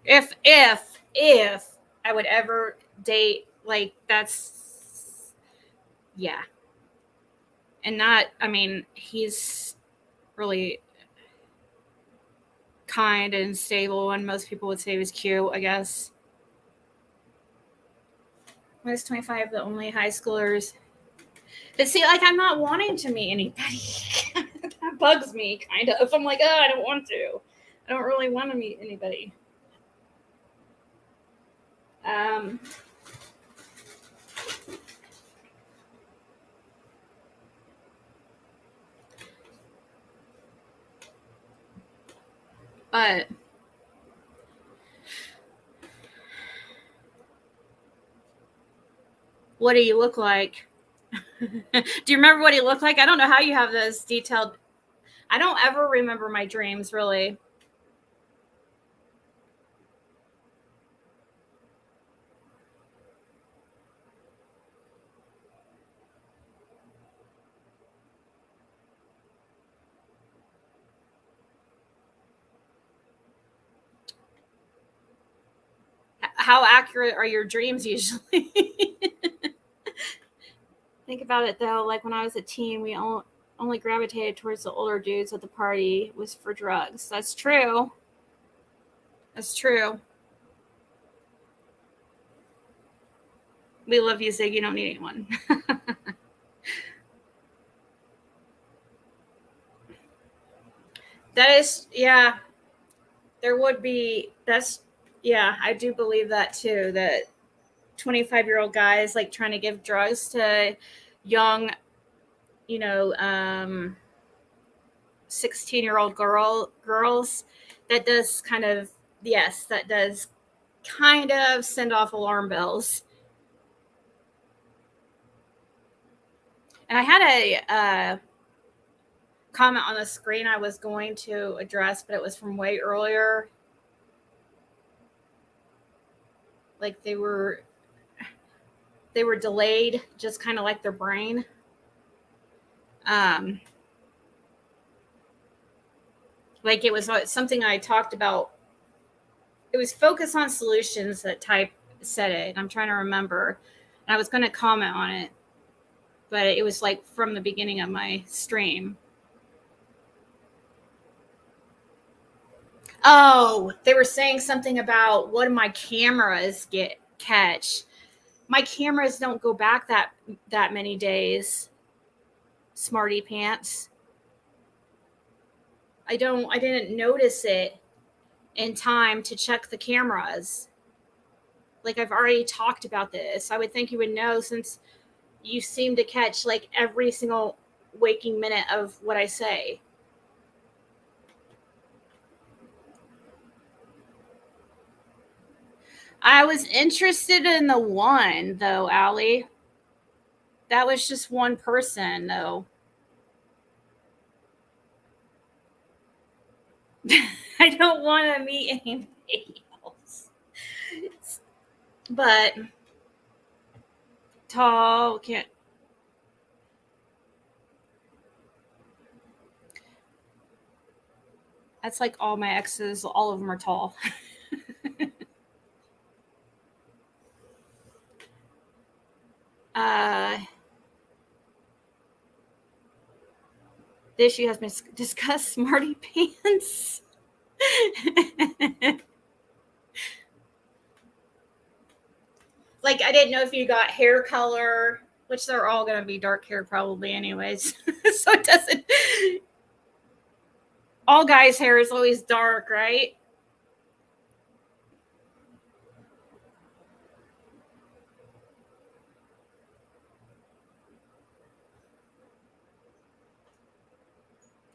If I would ever date, like, that's, yeah. And he's really kind and stable, and most people would say he was cute, I guess. When I was 25, the only high schoolers. But see, like, I'm not wanting to meet anybody. That bugs me, kind of. I'm like, I don't want to. I don't really want to meet anybody. But what do you look like? Do you remember what he looked like? I don't know how you have those detailed. I don't ever remember my dreams, really. how accurate are your dreams usually? Think about it though. Like when I was a teen, we only gravitated towards the older dudes at the party was for drugs. That's true. That's true. We love you, Zig. You don't need anyone. That is, yeah. There would be. That's, yeah. I do believe that too. That 25-year-old guys like trying to give drugs to young, 16-year-old girls. That does kind of, yes, that does kind of send off alarm bells. And I had a comment on the screen I was going to address, but it was from way earlier. Like they were delayed, just kind of like their brain. Like it was something I talked about. It was focus on solutions that type said it. I'm trying to remember. And I was going to comment on it, but it was like from the beginning of my stream. Oh, they were saying something about what my cameras catch. My cameras don't go back that many days. Smarty pants. I didn't notice it in time to check the cameras. Like I've already talked about this. I would think you would know since you seem to catch like every single waking minute of what I say. I was interested in the one though, Allie. That was just one person though. I don't want to meet anybody else. But tall can't. That's like all my exes. All of them are tall. The issue has been discussed. Smarty pants. Like I didn't know if you got hair color, which they're all going to be dark hair probably anyways. So it doesn't. All guys' hair is always dark, right?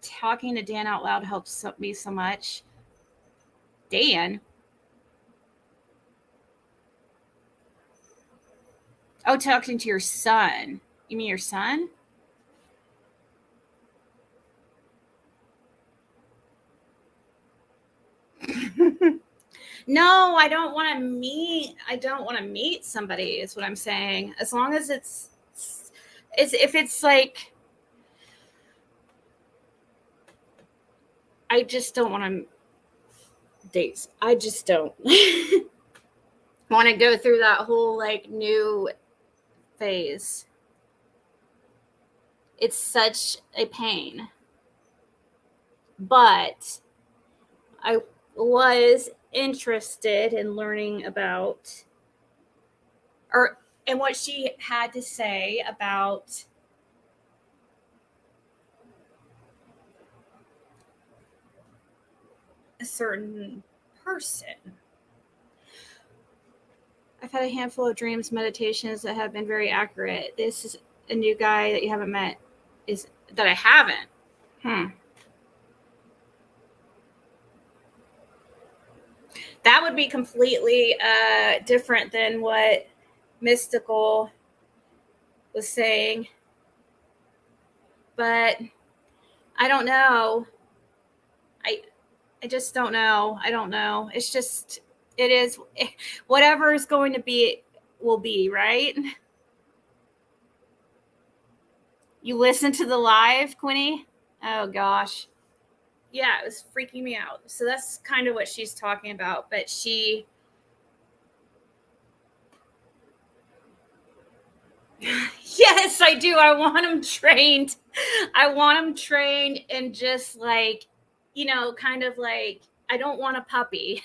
Talking to Dan out loud helps me so much. Dan? Oh, talking to your son. You mean your son? No, I don't want to meet somebody is what I'm saying. As long as it's if it's like I just don't want to date. I just don't want to go through that whole like new phase. It's such a pain. But I was interested in learning about and what she had to say about a certain person. I've had a handful of dreams, meditations that have been very accurate. This is a new guy that you haven't met, is that I haven't. That would be completely different than what Mystical was saying. But I don't know. I just don't know. I don't know. It's just, it is, whatever is going to be, will be, right? You listen to the live, Quinny? Oh, gosh. Yeah, it was freaking me out. So that's kind of what she's talking about. But she Yes, I do. I want them trained. I want them trained and just like, you know, kind of like, I don't want a puppy.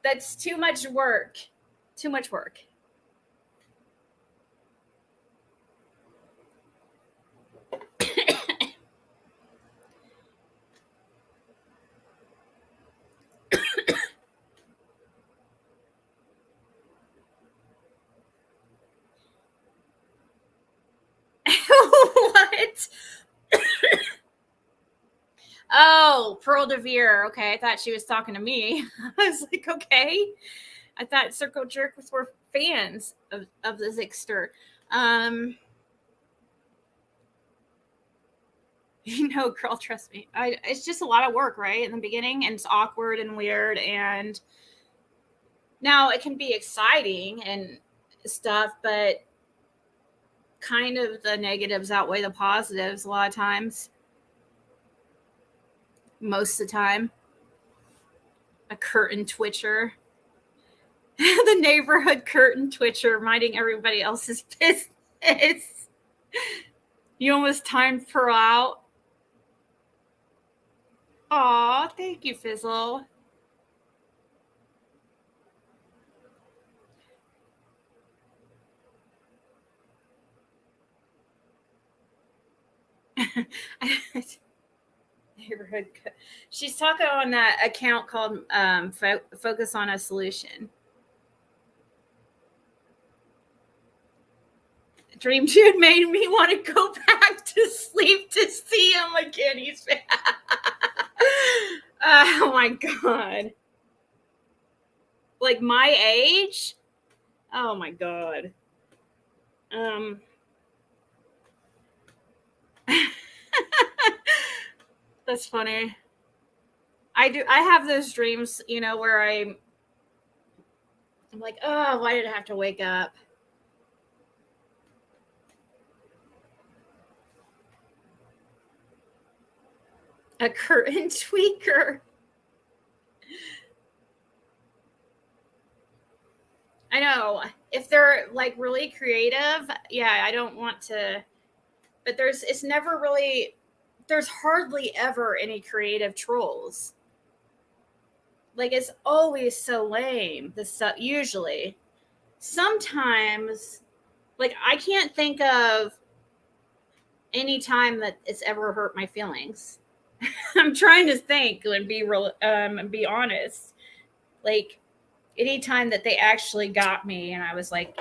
That's too much work. Too much work. What? Oh, Pearl DeVere. Okay, I thought she was talking to me. I was like, okay. I thought Circle Jerks were fans of the Zigster. You know, girl, trust me. It's just a lot of work, right? In the beginning, and it's awkward and weird. And now it can be exciting and stuff, but kind of the negatives outweigh the positives a lot of times. Most of the time. A curtain twitcher. The neighborhood curtain twitcher, minding everybody else's business. You almost timed Pearl out. Aw, thank you, Fizzle. Neighborhood. She's talking on that account called Focus on a Solution. Dream Dude made me want to go back to sleep to see him again. He's oh my god. Like my age? Oh my god. That's funny. I have those dreams, you know, where I'm like, oh, why did I have to wake up? A curtain tweaker. I know. If they're like really creative, yeah, I don't want to. But it's never really, there's hardly ever any creative trolls. Like, it's always so lame, the stuff, usually. Sometimes, like, I can't think of any time that it's ever hurt my feelings. I'm trying to think and be real, and be honest. Like, any time that they actually got me and I was like,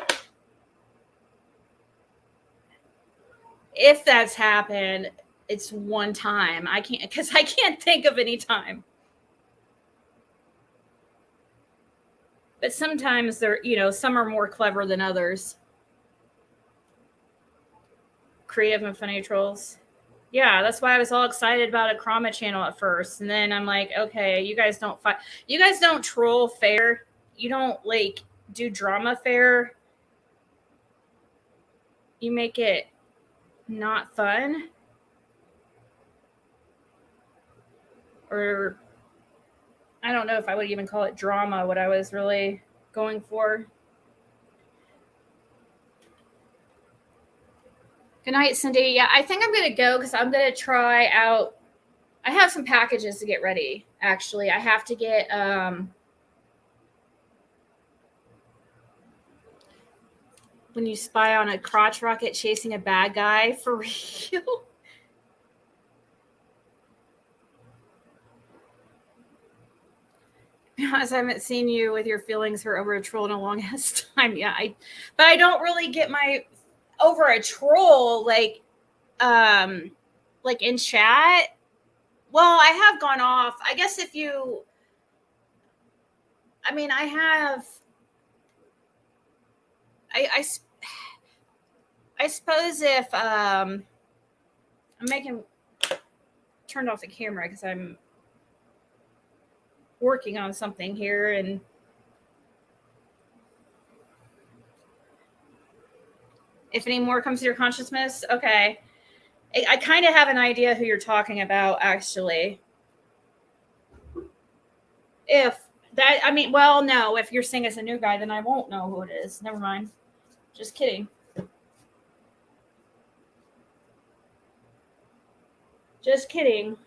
if that's happened, it's one time. I can't think of any time. But sometimes they're, you know, some are more clever than others. Creative and funny trolls. Yeah, that's why I was all excited about a Chroma channel at first. And then I'm like, okay, you guys don't fight. You guys don't troll fair. You don't like do drama fair. You make it not fun. Or I don't know if I would even call it drama, what I was really going for. Good night, Cindy. Yeah, I think I'm going to go because I'm going to try out. I have some packages to get ready, actually. I have to get when you spy on a crotch rocket chasing a bad guy, for real. Because I haven't seen you with your feelings hurt over a troll in a long ass time. Yeah, but I don't really get my over a troll like in chat. Well, I have gone off. I guess if you, I mean, I have. I suppose if I'm turned off the camera because I'm working on something here, and if any more comes to your consciousness, okay. I kind of have an idea who you're talking about, actually. If that, I mean, well, no, if you're saying it's a new guy, then I won't know who it is. Never mind. Just kidding. Just kidding.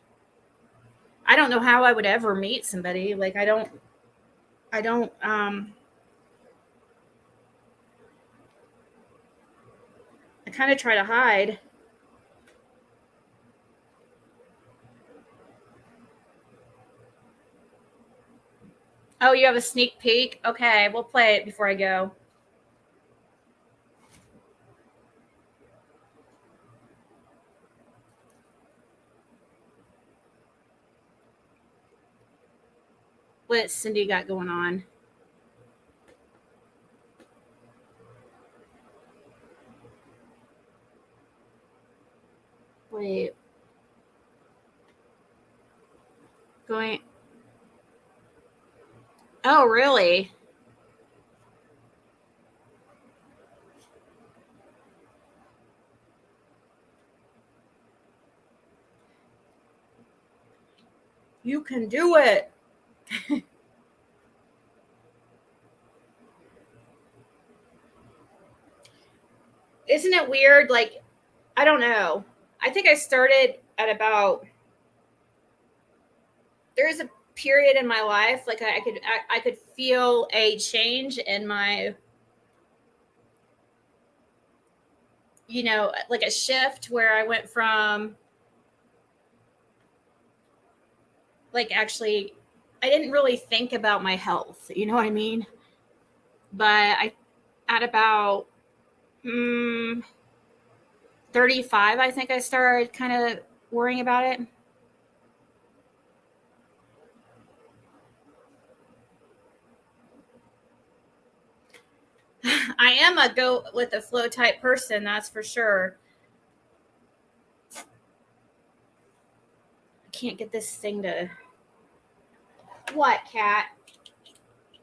I don't know how I would ever meet somebody. Like I don't I kind of try to hide. Oh, you have a sneak peek? Okay, we'll play it before I go. What Cindy got going on? Wait. Going. Oh, really? You can do it. Isn't it weird? Like, I don't know. I think I started at about. There's a period in my life like I could feel a change in my, you know, like a shift where I went from like actually I didn't really think about my health, you know what I mean? But I at about 35 I think I started kind of worrying about it. I am a go with the flow type person, that's for sure. I can't get this thing to. What, cat?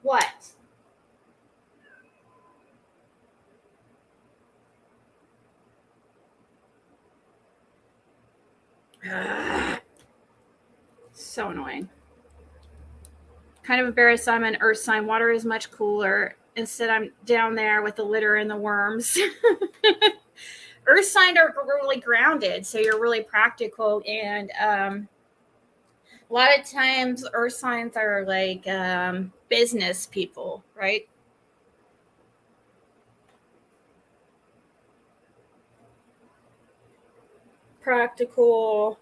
What? So annoying. Kind of embarrassed I'm an earth sign. Water is much cooler. Instead, I'm down there with the litter and the worms. Earth signs are really grounded, so you're really practical. And a lot of times, earth signs are like business people, right? Practical,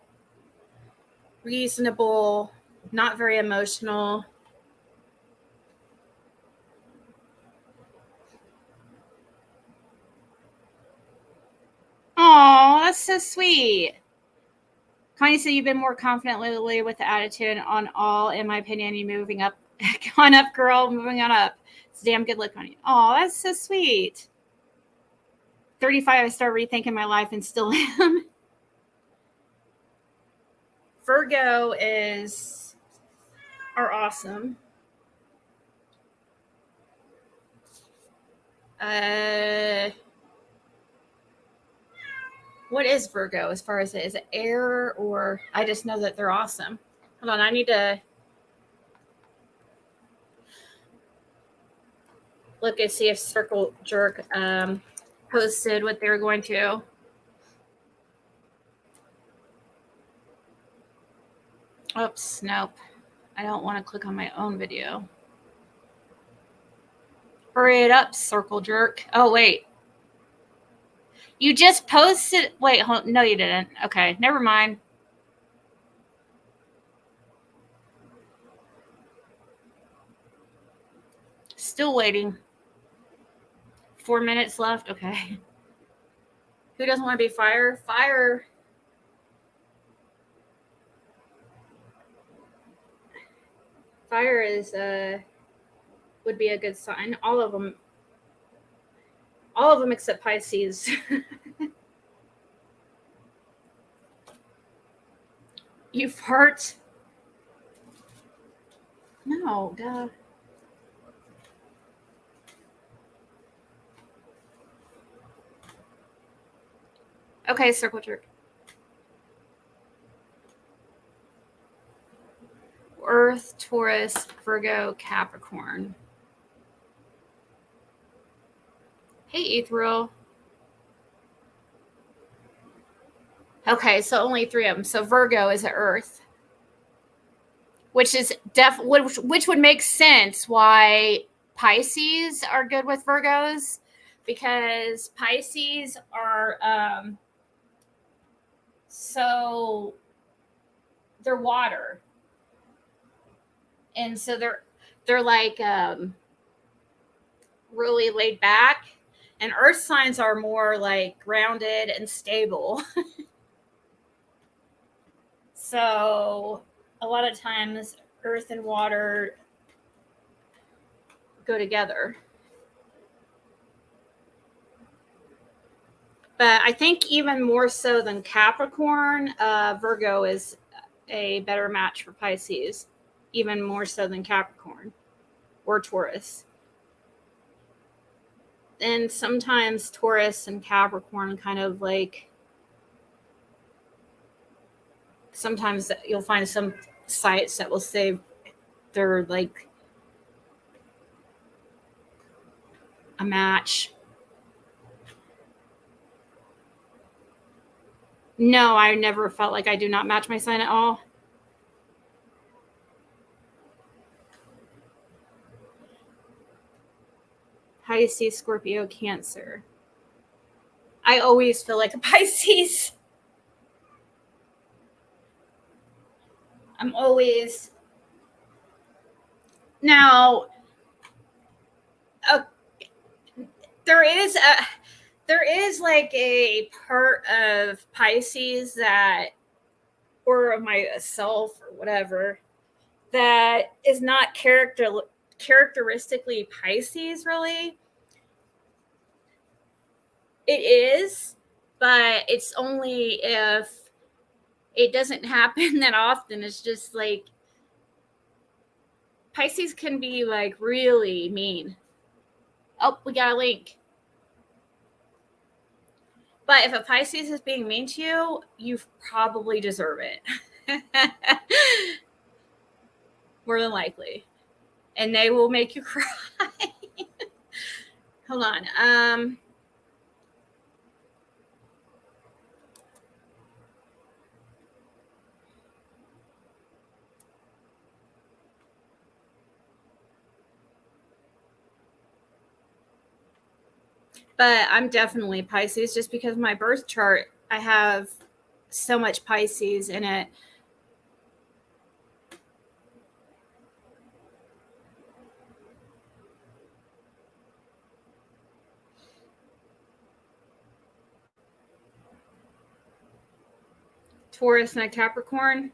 reasonable, not very emotional. Oh, that's so sweet. Connie said you've been more confident lately with the attitude on all, in my opinion. You moving up, on up, girl, moving on up. It's a damn good look, Connie. Oh, that's so sweet. 35, I started rethinking my life and still am. Virgo are awesome. What is Virgo as far as is it air or I just know that they're awesome. Hold on, I need to look and see if Circle Jerk posted what they were going to. Oops, nope. I don't want to click on my own video. Hurry it up, Circle Jerk. Oh, wait. You just posted. Wait, no, you didn't. Okay, never mind. Still waiting. 4 minutes left. Okay. Who doesn't want to be fire? Fire. Fire is would be a good sign. All of them except Pisces. You fart? No, duh. Okay, Circle Jerk. Earth, Taurus, Virgo, Capricorn. Hey, Ethereal. Okay, so only 3 of them. So Virgo is at Earth, which is which would make sense why Pisces are good with Virgos, because Pisces are so they're water, and so they're like really laid back, and Earth signs are more like grounded and stable. So a lot of times Earth and water go together. But I think even more so than Capricorn, Virgo is a better match for Pisces, even more so than Capricorn or Taurus. And sometimes Taurus and Capricorn kind of like, sometimes you'll find some sites that will say they're like a match. No, I never felt like I do not match my sign at all. Pisces, Scorpio, Cancer. I always feel like a Pisces. I'm always now. There is like a part of Pisces that, or of myself or whatever, that is not characteristically Pisces. Really, it is, but it's only if it doesn't happen that often. It's just like Pisces can be like really mean. Oh, we got a link. But if a Pisces is being mean to you, you probably deserve it. More than likely. And they will make you cry. Hold on. But I'm definitely Pisces just because my birth chart, I have so much Pisces in it. Taurus and a Capricorn.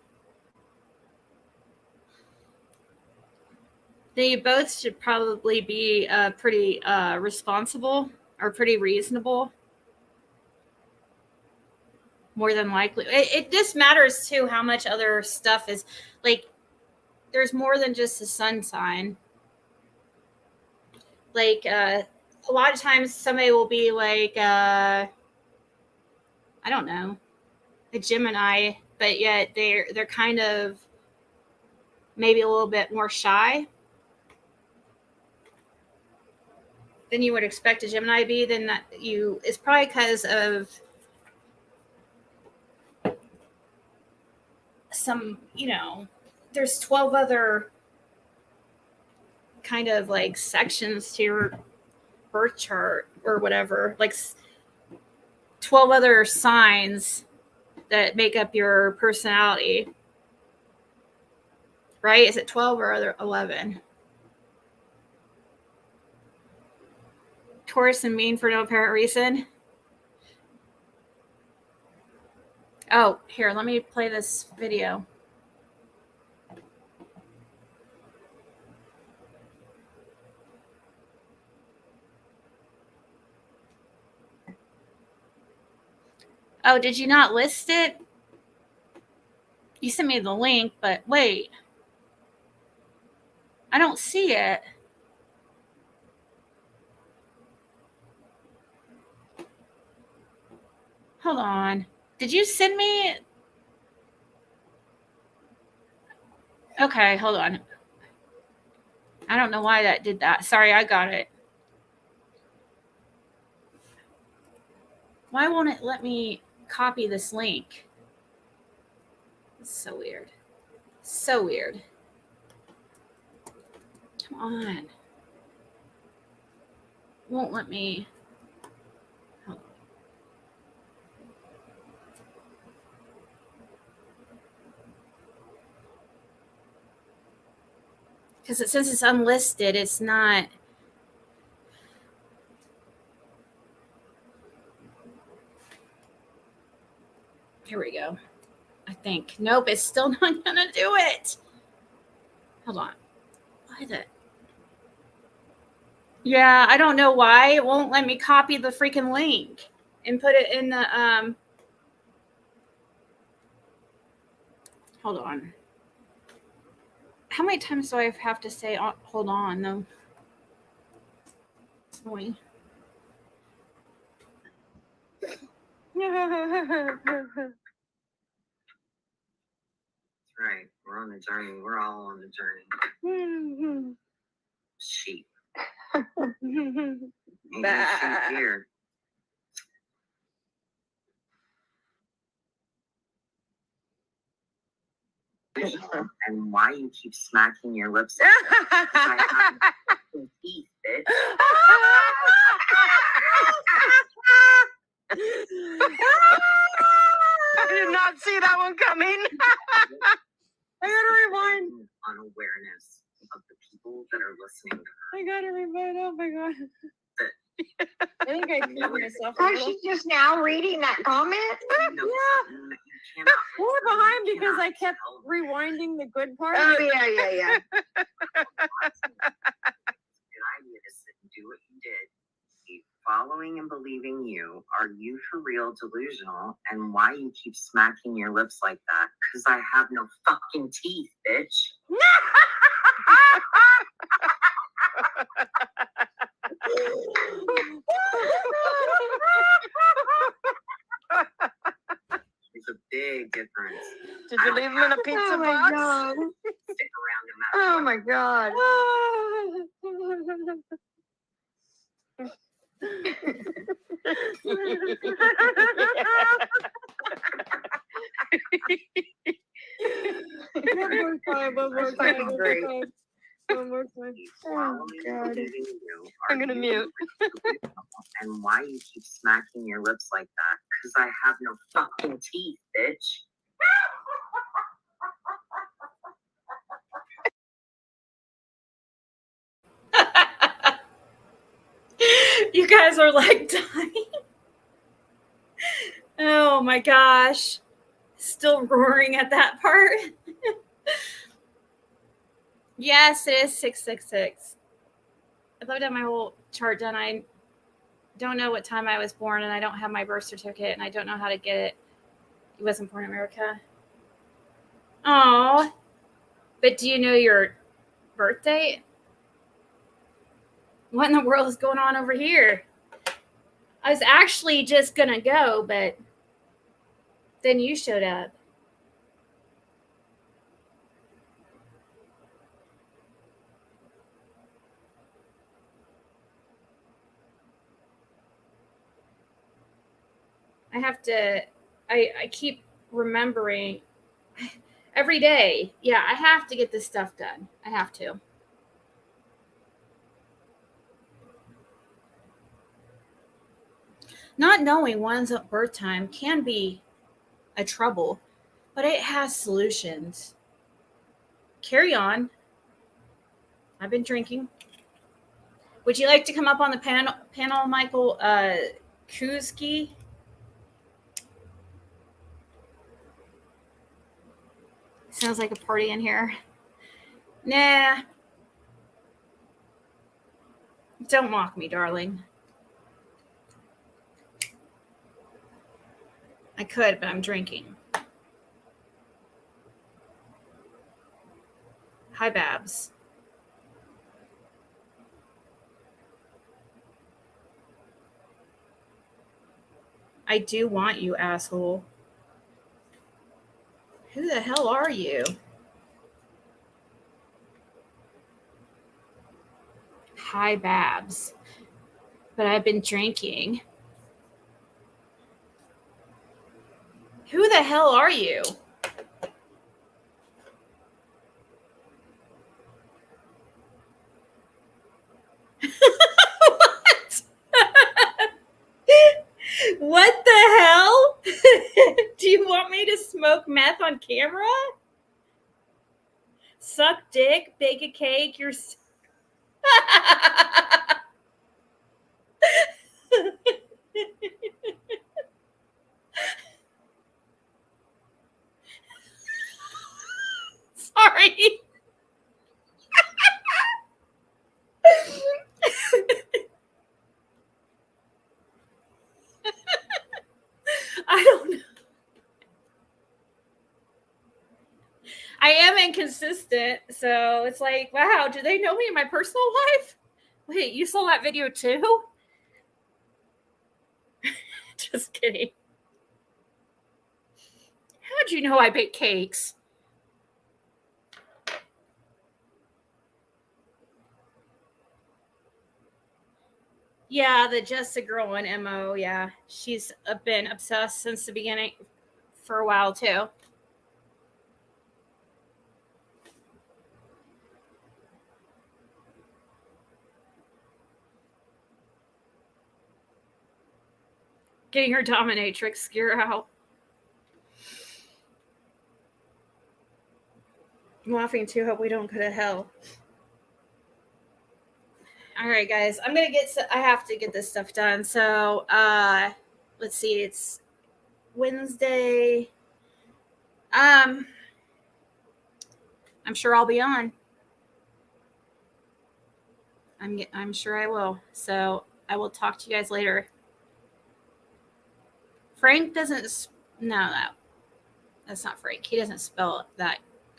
They both should probably be pretty responsible or pretty reasonable. More than likely. It just matters too how much other stuff is like. There's more than just a sun sign. Like a lot of times somebody will be like I don't know, a Gemini, but yet they're kind of maybe a little bit more shy than you would expect a Gemini to be. Then that you, it's probably because of some, there's 12 other kind of like sections to your birth chart or whatever, like 12 other signs that make up your personality, right? Is it 12 or 11? Taurus and mean for no apparent reason. Oh, here, let me play this video. Oh, did you not list it? You sent me the link, but wait. I don't see it. Hold on. Did you send me? Okay, hold on. I don't know why that did that. Sorry, I got it. Why won't it let me copy this link? It's so weird. So weird. Come on. Won't let me. Hold on. Because since it's unlisted, it's not. Here we go. I think. Nope, it's still not going to do it. Hold on. Why the? Yeah, I don't know why it won't let me copy the freaking link and put it in the hold on. How many times do I have to say hold on though? It's annoying. Right. We're on the journey. We're all on the journey. Sheep. Ain't no sheep here. And why you keep smacking your lips? I have teeth, bitch. I did not see that one coming. I gotta rewind. Unawareness of the people that are listening. I gotta rewind. Oh my god. I think I killed myself. Was she just now reading that comment? Yeah. We're behind because I kept rewinding the good part. Oh, yeah. Good idea to sit and do what you did. Keep following and believing you. Are you for real delusional? And why you keep smacking your lips like that? Because I have no fucking teeth, bitch. There's a big difference. Did you leave him in a pizza box? God. Stick around no matter Oh my god. One more time. Great. One more time. Oh, God. I'm gonna mute. And why you keep smacking your lips like that? Because I have no fucking teeth, bitch. You guys are like dying. Oh my gosh. Still roaring at that part. Yes, it is 666. I thought I'd have my whole chart done. I don't know what time I was born, and I don't have my birth certificate, and I don't know how to get it. He wasn't born in America. Oh, but do you know your birth date? What in the world is going on over here? I was actually just gonna go, but then you showed up. I have to, I keep remembering every day. Yeah, I have to get this stuff done. I have to. Not knowing one's birth time can be a trouble, but it has solutions. Carry on. I've been drinking. Would you like to come up on the panel Michael Kuski? Sounds like a party in here. Nah. Don't mock me, darling. I could, but I'm drinking. Hi, Babs. I do want you, asshole. Who the hell are you? Hi, Babs. But I've been drinking. Who the hell are you? What? What the hell? Do you want me to smoke meth on camera? Suck dick, bake a cake, you're sorry. I don't know. I am inconsistent, so it's like, wow, do they know me in my personal life? Wait, you saw that video too? Just kidding. How'd you know I bake cakes? Yeah, the Just a Girl in MO. Yeah, she's been obsessed since the beginning for a while too. Getting her dominatrix scare out. I'm laughing too. Hope we don't go to hell. All right, guys. I have to get this stuff done. So, let's see. It's Wednesday. I'm sure I'll be on. I'm sure I will. So I will talk to you guys later. Frank doesn't. No, that's not Frank. He doesn't spell that